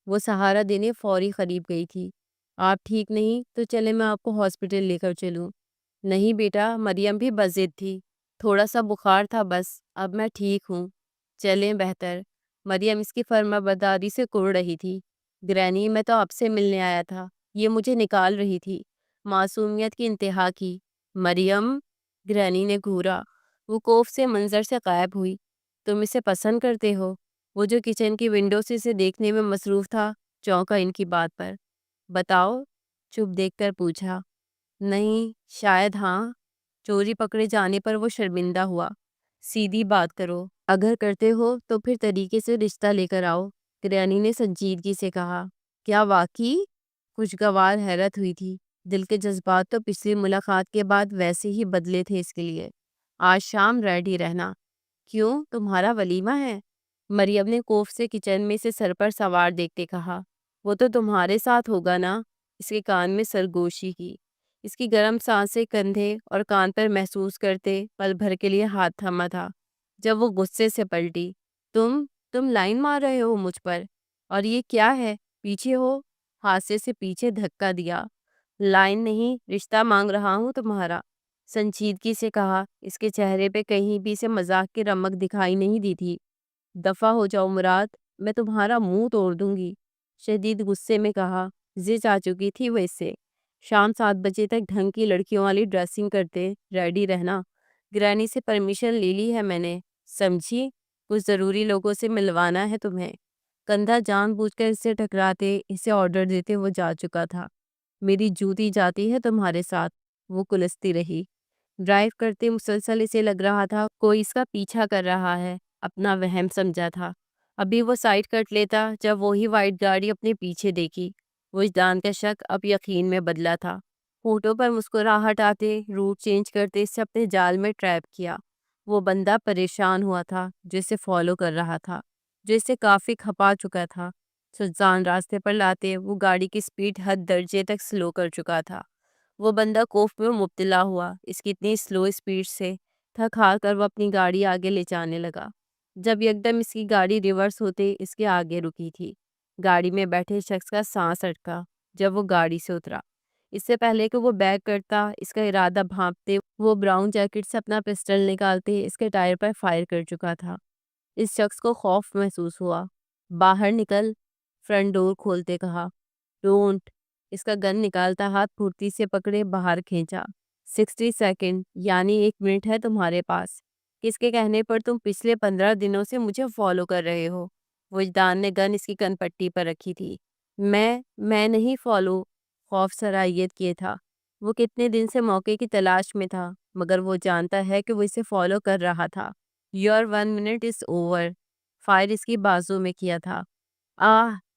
وہ سہارا دینے فوری قریب گئی تھی۔ آپ ٹھیک نہیں تو چلے میں آپ کو ہاسپٹل لے کر چلوں؟ نہیں بیٹا، مریم بھی بضد تھی، تھوڑا سا بخار تھا بس، اب میں ٹھیک ہوں، چلیں بہتر۔ مریم اس کی فرما برداری سے کڑ رہی تھی۔ گرینی میں تو آپ سے ملنے آیا تھا، یہ مجھے نکال رہی تھی۔ معصومیت کی انتہا کی۔ مریم! گرینی نے گھورا۔ وہ کوف سے منظر سے غائب ہوئی۔ تم اسے پسند کرتے ہو؟ وہ جو کچن کی ونڈو سے اسے دیکھنے میں مصروف تھا چونکا ان کی بات پر۔ بتاؤ، چپ دیکھ کر پوچھا۔ نہیں، شاید ہاں۔ چوری پکڑے جانے پر وہ شرمندہ ہوا۔ سیدھی بات کرو، اگر کرتے ہو تو پھر طریقے سے رشتہ لے کر آؤ، کریانی نے سنجیدگی سے کہا۔ کیا واقعی؟ خوشگوار حیرت ہوئی تھی۔ دل کے جذبات تو پچھلی ملاقات کے بعد ویسے ہی بدلے تھے اس کے لیے۔ آج شام ریڈی رہنا۔ کیوں، تمہارا ولیمہ ہے؟ مریم نے کوف سے کچن میں سے سر پر سوار دیکھتے کہا۔ وہ تو تمہارے ساتھ ہوگا نا؟ اس کے کان میں سرگوشی کی۔ اس کی گرم سانسیں کندھے اور کان پر محسوس کرتے پل بھر کے لیے ہاتھ تھما تھا، جب وہ غصے سے پلٹی۔ تم لائن مار رہے ہو مجھ پر؟ اور یہ کیا ہے، پیچھے ہو؟ حادثے سے پیچھے دھکا دیا۔ لائن نہیں، رشتہ مانگ رہا ہوں تمہارا، سنجیدگی سے کہا۔ اس کے چہرے پہ کہیں بھی سے مذاق کی رمق دکھائی نہیں دی تھی۔ دفع ہو جاؤ مراد، میں تمہارا منہ توڑ دوں گی، شدید غصے میں کہا۔ زچ آ چکی تھی وہ اس سے۔ شام 7 بجے تک ڈھنگ کی لڑکیوں والی ڈریسنگ کرتے ریڈی رہنا۔ گرانی سے پرمیشن لے لی ہے میں نے، سمجھی؟ کچھ ضروری لوگوں سے ملوانا ہے تمہیں۔ کندھا جان بوجھ کر اس سے ٹکراتے، اسے آرڈر دیتے وہ جا چکا تھا۔ میری جوتی جاتی ہے تمہارے ساتھ، وہ کلستی رہی۔ ڈرائیو کرتے مسلسل اسے لگ رہا تھا کوئی اس کا پیچھا کر رہا ہے، اپنا وہم سمجھا تھا۔ ابھی وہ سائیڈ کٹ لیتا جب وہی وائٹ گاڑی اپنے پیچھے دیکھی۔ وجدان کا شک اب یقین میں بدلا تھا۔ ہونٹوں پر مسکراہٹ آتے روٹ چینج کرتے اسے اپنے جال میں ٹریپ کیا۔ وہ بندہ پریشان ہوا تھا جو اسے فالو کر رہا تھا، جو اسے کافی کھپا چکا تھا۔ سجان راستے پر لاتے وہ گاڑی کی سپیڈ حد درجے تک سلو کر چکا تھا۔ وہ بندہ کوف میں مبتلا ہوا اس کی اتنی سلو سپیڈ سے، تھک ہار کر وہ اپنی گاڑی آگے لے جانے لگا، جب یکدم اس کی گاڑی ریورس ہوتے اس کے آگے رکی تھی۔ گاڑی میں بیٹھے شخص کا سانس اٹکا جب وہ گاڑی سے اترا۔ اس سے پہلے کہ وہ بیک کرتا، اس کا ارادہ بھانپتے وہ براؤن جیکٹ سے اپنا پسٹل نکالتے اس کے ٹائر پر فائر کر چکا تھا۔ اس شخص کو خوف محسوس ہوا۔ باہر نکل، فرنٹ ڈور کھولتے کہا۔ ڈونٹ۔ اس کا گن نکالتا ہاتھ پھرتی سے پکڑے باہر کھینچا۔ 60 سیکنڈ یعنی 1 منٹ ہے تمہارے پاس۔ کس کے کہنے پر تم پچھلے 15 دنوں سے مجھے فالو کر رہے ہو؟ وجدان نے گن اس کی کن پٹی پر رکھی تھی۔ میں نہیں فالو، خوف سرائیت کیے تھا۔ وہ کتنے دن سے موقع کی تلاش میں تھا، مگر وہ جانتا ہے کہ وہ اسے فالو کر رہا تھا۔ Your 1 minute is over۔ Fire اس کی بازو میں کیا تھا۔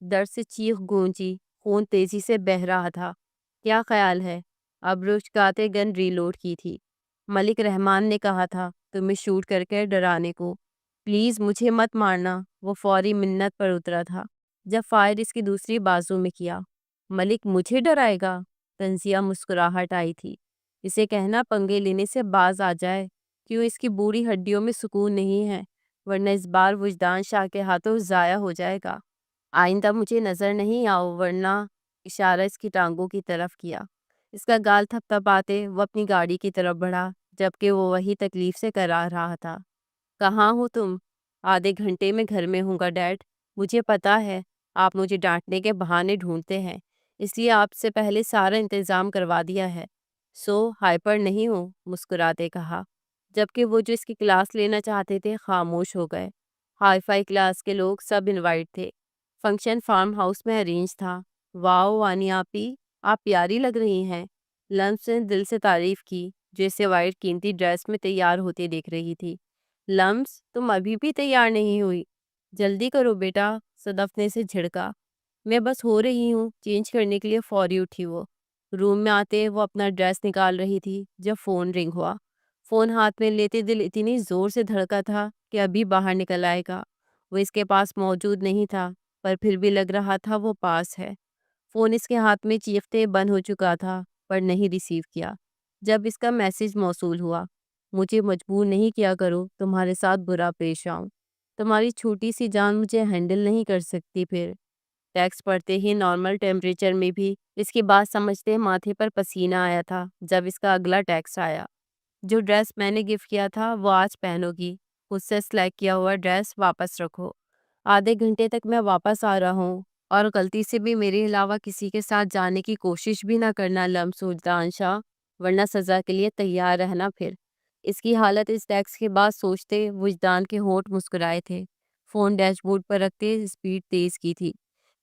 درد سے چیخ گونجی، خون تیزی سے بہہ رہا تھا۔ کیا خیال ہے؟ اب رچکاتے گن ریلوڈ کی تھی۔ ملک رحمان نے کہا تھا تمہیں شوٹ کر کے ڈرانے کو، پلیز مجھے مت مارنا۔ وہ فوری منت پر اترا تھا جب فائر اس کی دوسری بازو میں کیا۔ ملک مجھے ڈرائے گا؟ تنزیہ مسکراہٹ آئی تھی۔ اسے کہنا پنگے لینے سے باز آ جائے، کیوں اس کی بوڑھی ہڈیوں میں سکون نہیں ہے، ورنہ اس بار وجدان شاہ کے ہاتھوں ضائع ہو جائے گا۔ آئندہ مجھے نظر نہیں آؤ ورنہ، اشارہ اس کی ٹانگوں کی طرف کیا۔ اس کا گال تھپ تھپاتے وہ اپنی گاڑی کی طرف بڑھا جبکہ وہ وہی تکلیف سے کرا رہا تھا۔ کہاں ہو تم؟ آدھے گھنٹے میں گھر میں ہوں گا ڈیڈ۔ مجھے پتا ہے آپ مجھے ڈانٹنے کے بہانے ڈھونڈتے ہیں، اس لیے آپ سے پہلے سارا انتظام کروا دیا ہے۔ ہائپر نہیں ہوں، مسکراتے کہا، جبکہ وہ جو اس کی کلاس لینا چاہتے تھے خاموش ہو گئے۔ ہائی فائی کلاس کے لوگ سب انوائٹ تھے۔ فنکشن فارم ہاؤس میں ارینج تھا۔ واؤ وانی آپی، آپ پیاری لگ رہی ہیں، لمس نے دل سے تعریف کی جو اسے وائٹ قیمتی ڈریس میں تیار ہوتے دیکھ رہی تھی۔ لمس، تم ابھی بھی تیار نہیں ہوئی؟ جلدی کرو بیٹا، صدف نے اسے جھڑکا۔ میں بس ہو رہی ہوں، چینج کرنے کے لیے فوری اٹھی وہ۔ روم میں آتے وہ اپنا ڈریس نکال رہی تھی جب فون رنگ ہوا۔ فون ہاتھ میں لیتے دل اتنی زور سے دھڑکا تھا کہ ابھی باہر نکل آئے گا۔ وہ اس کے پاس موجود نہیں تھا، پر پھر بھی لگ رہا تھا وہ پاس ہے۔ فون اس کے ہاتھ میں چیختے بند ہو چکا تھا، پر نہیں ریسیو کیا۔ جب اس کا میسج موصول ہوا، مجھے مجبور نہیں کیا کرو تمہارے ساتھ برا پیش آؤں، تمہاری چھوٹی سی جان مجھے ہینڈل نہیں کر سکتی پھر۔ ٹیکسٹ پڑھتے ہی نارمل ٹیمپریچر میں بھی اس کی بات سمجھتے ماتھے پر پسینہ آیا تھا جب اس کا اگلا ٹیکسٹ آیا۔ جو ڈریس میں نے گفٹ کیا تھا وہ آج پہنو گی، خود سے سلیکٹ کیا ہوا ڈریس واپس رکھو۔ آدھے گھنٹے تک میں واپس آ رہا ہوں، اور غلطی سے بھی میرے علاوہ کسی کے ساتھ جانے کی کوشش بھی نہ کرنا لمس وجدان شاہ، ورنہ سزا کے لیے تیار رہنا پھر۔ اس کی حالت اس ٹیکس کے بعد سوچتے وجدان کے ہونٹ مسکرائے تھے۔ فون ڈیش بورڈ پر رکھتے اسپیڈ تیز کی تھی،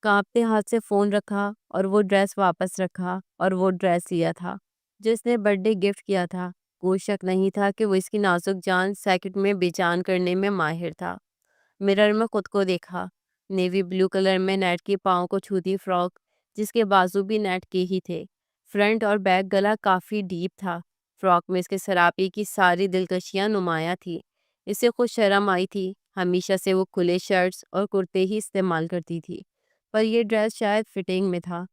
کانپتے ہاتھ سے فون رکھا اور وہ ڈریس واپس رکھا اور وہ ڈریس لیا تھا جو اس نے برتھ ڈے گفٹ کیا تھا۔ کوئی شک نہیں تھا کہ وہ اس کی نازک جان سیکنڈ میں بے جان کرنے میں ماہر تھا۔ مرر میں خود کو دیکھا، نیوی بلو کلر میں نیٹ کی پاؤں کو چھوتی فراک جس کے بازو بھی نیٹ کے ہی تھے، فرنٹ اور بیک گلا کافی ڈیپ تھا۔ فراک میں اس کے سراپی کی ساری دلکشیاں نمایاں تھی۔ اسے خود شرم آئی تھی، ہمیشہ سے وہ کھلے شرٹس اور کرتے ہی استعمال کرتی تھی، پر یہ ڈریس شاید فٹنگ میں تھا۔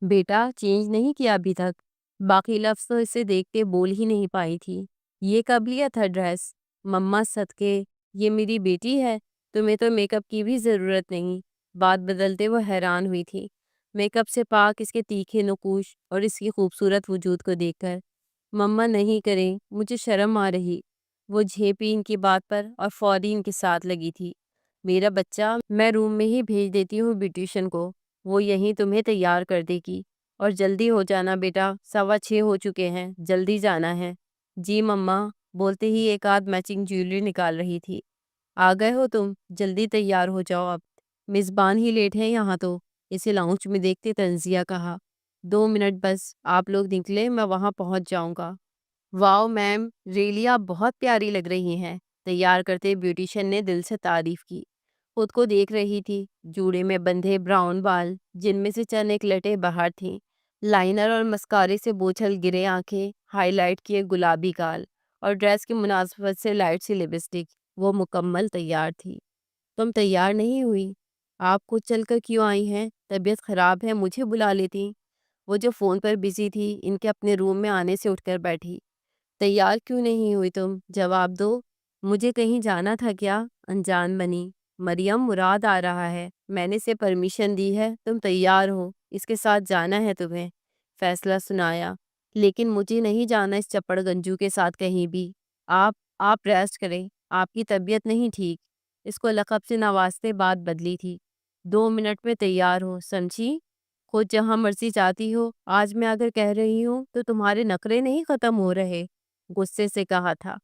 بیٹا چینج نہیں کیا ابھی تک؟ باقی لفظ تو اسے دیکھتے بول ہی نہیں پائی تھی۔ یہ کب لیا تھا ڈریس؟ مما صدقے، یہ میری بیٹی ہے، تمہیں تو میک اپ کی بھی ضرورت نہیں۔ بات بدلتے وہ حیران ہوئی تھی، میک اپ سے پاک اس کے تیکھے نقوش اور اس کی خوبصورت وجود کو دیکھ کر۔ مما نہیں کریں، مجھے شرم آ رہی۔ وہ جھیپی ان کی بات پر اور فوری ان کے ساتھ لگی تھی۔ میرا بچہ، میں روم میں ہی بھیج دیتی ہوں بیوٹیشن کو، وہ یہیں تمہیں تیار کر دے گی۔ اور جلدی ہو جانا بیٹا، 6:15 ہو چکے ہیں، جلدی جانا ہے۔ جی مما، بولتے ہی ایک آدھ میچنگ جیولری نکال رہی تھی۔ آ گئے ہو تم، جلدی تیار ہو جاؤ اب، میزبان ہی لیٹ ہے یہاں تو، اسے لاؤنج میں دیکھتے تنزیہ کہا۔ 2 منٹ بس، آپ لوگ نکلے میں وہاں پہنچ جاؤں گا۔ واؤ میم، ریلی آپ بہت پیاری لگ رہی ہیں، تیار کرتے بیوٹیشن نے دل سے تعریف کی۔ خود کو دیکھ رہی تھی، جوڑے میں بندھے براؤن بال جن میں سے چند ایک لٹے باہر تھیں، لائنر اور مسکارے سے بوجھل گرے آنکھیں، ہائی لائٹ کیے گلابی گال اور ڈریس کی مناسبت سے لائٹ سی لپسٹک، وہ مکمل تیار تھی۔ تم تیار نہیں ہوئی؟ آپ خود چل کر کیوں آئی ہیں؟ طبیعت خراب ہے، مجھے بلا لیتی۔ وہ جو فون پر بزی تھی ان کے اپنے روم میں آنے سے اٹھ کر بیٹھی۔ تیار کیوں نہیں ہوئی تم؟ جواب دو۔ مجھے کہیں جانا تھا کیا؟ انجان بنی۔ مریم، مراد آ رہا ہے، میں نے اسے پرمیشن دی ہے، تم تیار ہو، اس کے ساتھ جانا ہے تمہیں۔ فیصلہ سنایا، لیکن مجھے نہیں جانا اس چپڑ گنجو کے ساتھ کہیں بھی۔ آپ ریسٹ کریں، آپ کی طبیعت نہیں ٹھیک۔ اس کو لقب سے نوازتے بات بدلی تھی۔ 2 منٹ میں تیار ہو، سمجھی؟ خود جہاں مرضی جاتی ہو، آج میں اگر کہہ رہی ہوں تو تمہارے نخرے نہیں ختم ہو رہے، غصے سے کہا تھا۔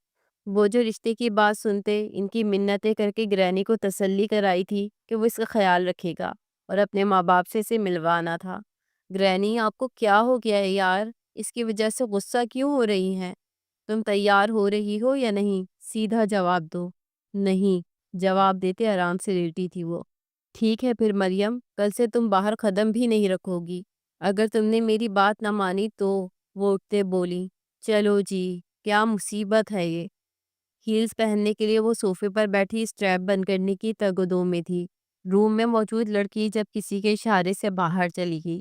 وہ جو رشتے کی بات سنتے ان کی منتیں کر کے گرینی کو تسلی کرائی تھی کہ وہ اس کا خیال رکھے گا اور اپنے ماں باپ سے اسے ملوانا تھا۔ گرینی، آپ کو کیا ہو گیا ہے یار؟ اس کی وجہ سے غصہ کیوں ہو رہی ہیں؟ تم تیار ہو رہی ہو یا نہیں؟ سیدھا جواب دو۔ نہیں، جواب دیتے آرام سے لیٹی تھی وہ۔ ٹھیک ہے پھر مریم، کل سے تم باہر قدم بھی نہیں رکھو گی، اگر تم نے میری بات نہ مانی تو۔ وہ اٹھتے بولی، چلو جی، کیا مصیبت ہے یہ۔ ہیلز پہننے کے لیے وہ صوفے پر بیٹھی اسٹریپ بند کرنے کی تگ و دو میں تھی۔ روم میں موجود لڑکی جب کسی کے اشارے سے باہر چلی گئی،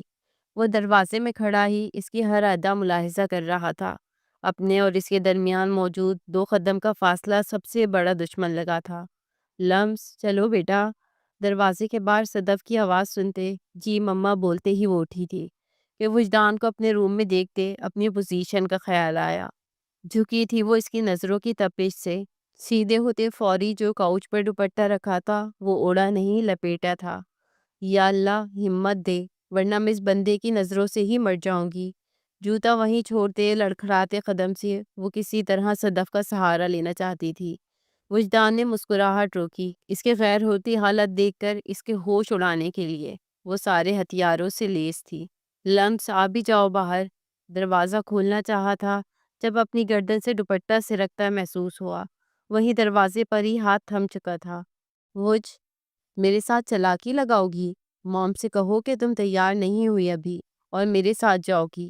وہ دروازے میں کھڑا ہی اس کی ہر ادا ملاحظہ کر رہا تھا۔ اپنے اور اس کے درمیان موجود 2 قدم کا فاصلہ سب سے بڑا دشمن لگا تھا۔ لمس، چلو بیٹا۔ دروازے کے باہر صدف کی آواز سنتے جی مما بولتے ہی وہ اٹھی تھی کہ وجدان کو اپنے روم میں دیکھتے اپنی پوزیشن کا خیال آیا۔ جھکی تھی وہ اس کی نظروں کی تپش سے، سیدھے ہوتے فوری جو کاؤچ پر دوپٹہ رکھا تھا وہ اوڑا نہیں لپیٹا تھا۔ یا اللہ ہمت دے، ورنہ میں اس بندے کی نظروں سے ہی مر جاؤں گی۔ جوتا وہیں چھوڑتے لڑکھڑاتے قدم سے وہ کسی طرح صدف کا سہارا لینا چاہتی تھی۔ وجدان نے مسکراہٹ روکی، اس کے غیر ہوتی حالت دیکھ کر اس کے ہوش اڑانے کے لیے وہ سارے ہتھیاروں سے لیس تھی۔ لمس، آ بھی جاؤ باہر۔ دروازہ کھولنا چاہا تھا جب اپنی گردن سے دوپٹہ سرکتا محسوس ہوا، وہیں دروازے پر ہی ہاتھ تھم چکا تھا۔ وج، میرے ساتھ چلاکی لگاؤ گی؟ موم سے کہو کہ تم تیار نہیں ہوئی ابھی اور میرے ساتھ جاؤ گی۔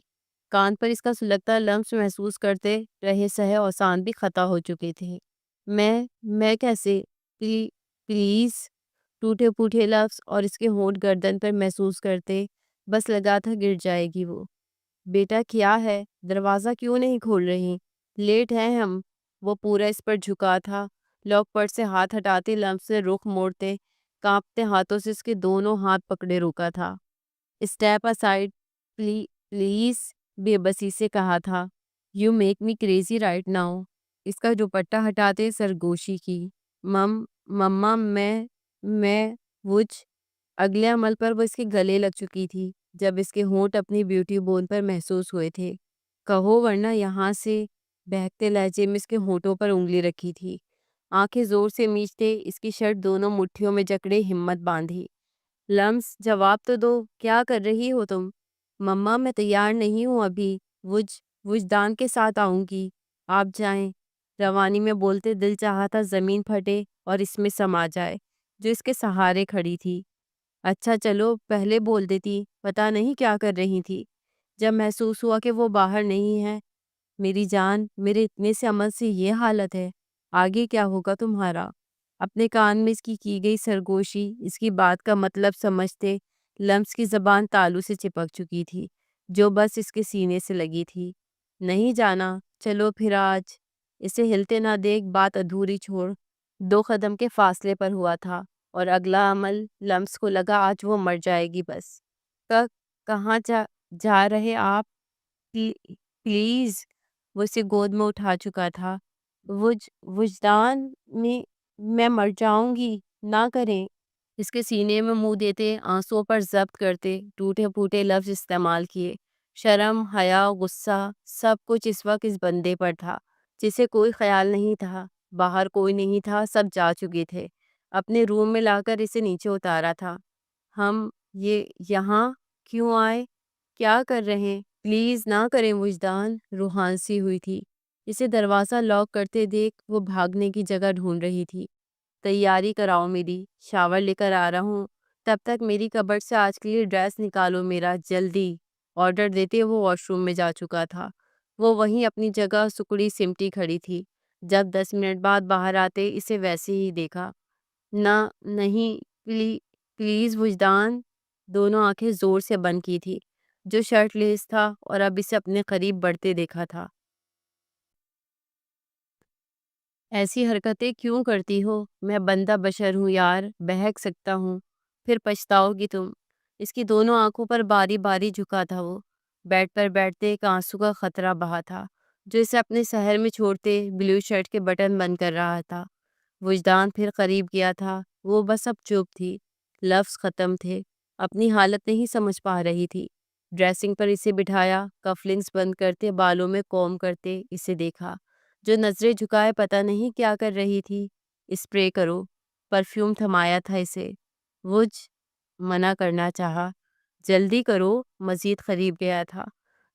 کان پر اس کا سلگتا لمس محسوس کرتے رہے سہے اوسان بھی خطا ہو چکے تھے۔ میں کیسے؟ پلیز، ٹوٹے پھوٹے لفظ اور اس کے ہونٹ گردن پر محسوس کرتے بس لگا تھا گر جائے گی وہ۔ بیٹا کیا ہے؟ دروازہ کیوں نہیں کھول رہی؟ لیٹ ہیں ہم۔ وہ پورا اس پر جھکا تھا، لاک پٹ سے ہاتھ ہٹاتے لمس سے رخ موڑتے کانپتے ہاتھوں سے اس کے دونوں ہاتھ پکڑے روکا تھا۔ اسٹیپ اسائڈ پلیز، بے بسی سے کہا تھا۔ You make me crazy right now. اس کا دوپٹہ ہٹاتے سرگوشی کی۔ مما میں وج، اگلے عمل پر وہ اس کے گلے لگ چکی تھی جب اس کے ہونٹ اپنی بیوٹی بون پر محسوس ہوئے تھے۔ کہو ورنہ یہاں سے بہکتے لہجے میں اس کے ہونٹوں پر انگلی رکھی تھی۔ آنکھیں زور سے میچتے اس کی شرٹ دونوں مٹھیوں میں جکڑے ہمت باندھی۔ لمس جواب تو دو، کیا کر رہی ہو تم؟ مما میں تیار نہیں ہوں ابھی، وجدان کے ساتھ آؤں گی، آپ جائیں۔ روانی میں بولتے دل چاہا تھا زمین پھٹے اور اس میں سما جائے جو اس کے سہارے کھڑی تھی۔ اچھا چلو پہلے بول دیتی، پتہ نہیں کیا کر رہی تھی۔ جب محسوس ہوا کہ وہ باہر نہیں ہے، میری جان میرے اتنے سے عمل سے یہ حالت ہے، آگے کیا ہوگا تمہارا؟ اپنے کان میں اس کی گئی سرگوشی، اس کی بات کا مطلب سمجھتے لمس کی زبان تالو سے چپک چکی تھی جو بس اس کے سینے سے لگی تھی۔ نہیں جانا، چلو پھر آج۔ اسے ہلتے نہ دیکھ بات ادھوری چھوڑ۔ 2 قدم کے فاصلے پر ہوا تھا اور اگلا عمل لمس کو لگا آج وہ مر جائے گی بس۔ کہاں جا رہے آپ؟ پلیز۔ وہ اسے گود میں اٹھا چکا تھا۔ وجدان میں مر جاؤں گی، نہ کریں۔ اس کے سینے میں منہ دیتے، آنسوؤں پر ضبط کرتے ٹوٹے پھوٹے لفظ استعمال کیے۔ شرم، حیا، غصہ، سب کچھ اس وقت اس بندے پر تھا جسے کوئی خیال نہیں تھا، باہر کوئی نہیں تھا، سب جا چکے تھے۔ اپنے روم میں لا کر اسے نیچے اتارا تھا۔ ہم یہاں کیوں آئے؟ کیا کر رہے؟ پلیز نہ کریں وجدان، روحان سی ہوئی تھی۔ اسے دروازہ لاک کرتے دیکھ وہ بھاگنے کی جگہ ڈھونڈ رہی تھی۔ تیاری کراؤ میری، شاور لے کر آ رہا ہوں، تب تک میری کبرٹ سے آج کے لیے ڈریس نکالو میرا، جلدی۔ آرڈر دیتے وہ واش روم میں جا چکا تھا۔ وہ وہیں اپنی جگہ سکڑی سمٹی کھڑی تھی۔ جب 10 منٹ بعد باہر آتے اسے ویسے ہی دیکھا۔ نہیں، پلیز وجدان۔ دونوں آنکھیں زور سے بند کی تھی جو شرٹ لیس تھا اور اب اسے اپنے قریب بڑھتے دیکھا تھا۔ ایسی حرکتیں کیوں کرتی ہو؟ میں بندہ بشر ہوں یار، بہک سکتا ہوں، پھر پچھتاؤ گی تم۔ اس کی دونوں آنکھوں پر باری باری جھکا تھا وہ۔ بیڈ پر بیٹھتے ایک آنسو کا خطرہ بہا تھا جو اسے اپنے سحر میں چھوڑتے بلیو شرٹ کے بٹن بند کر رہا تھا۔ وجدان پھر قریب گیا تھا، وہ بس اب چپ تھی، لفظ ختم تھے، اپنی حالت نہیں سمجھ پا رہی تھی۔ ڈریسنگ پر اسے بٹھایا، کف لنکس بند کرتے بالوں میں کوم کرتے اسے دیکھا جو نظریں جھکائے پتہ نہیں کیا کر رہی تھی۔ اسپرے کرو، پرفیوم تھمایا تھا اسے۔ وج منع کرنا چاہا، جلدی کرو، مزید قریب گیا تھا،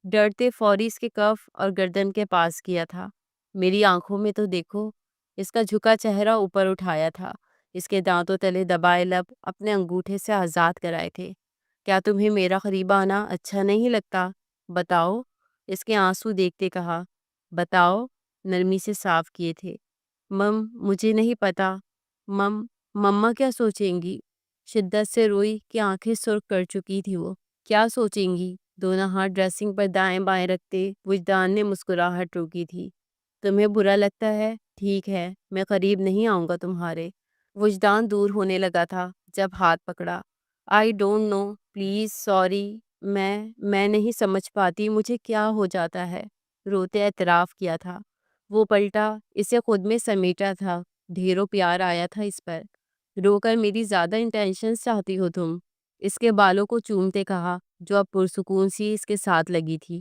ڈرتے فوری اس کے کف اور گردن کے پاس کیا تھا۔ میری آنکھوں میں تو دیکھو۔ اس کا جھکا چہرہ اوپر اٹھایا تھا، اس کے دانتوں تلے دبائے لب اپنے انگوٹھے سے آزاد کرائے تھے۔ کیا تمہیں میرا قریب آنا اچھا نہیں لگتا؟ بتاؤ، اس کے آنسو دیکھتے کہا۔ بتاؤ، نرمی سے صاف کیے تھے۔ مجھے نہیں پتا۔ مما کیا سوچیں گی؟ شدت سے روئی کہ آنکھیں سرخ کر چکی تھی وہ۔ کیا سوچیں گی؟ دونوں ہاتھ ڈریسنگ پر دائیں بائیں رکھتے وجدان نے مسکراہٹ روکی تھی۔ تمہیں برا لگتا ہے؟ ٹھیک ہے، میں قریب نہیں آؤں گا تمہارے۔ وجدان دور ہونے لگا تھا جب ہاتھ پکڑا۔ I don't know, please, sorry, میں نہیں سمجھ پاتی مجھے کیا ہو جاتا ہے، روتے اعتراف کیا تھا۔ وہ پلٹا، اسے خود میں سمیٹا تھا، ڈھیروں پیار آیا تھا اس پر۔ رو کر میری زیادہ انٹینشنز چاہتی ہو تم؟ اس کے بالوں کو چومتے کہا جو اب پرسکون سی اس کے ساتھ لگی تھی۔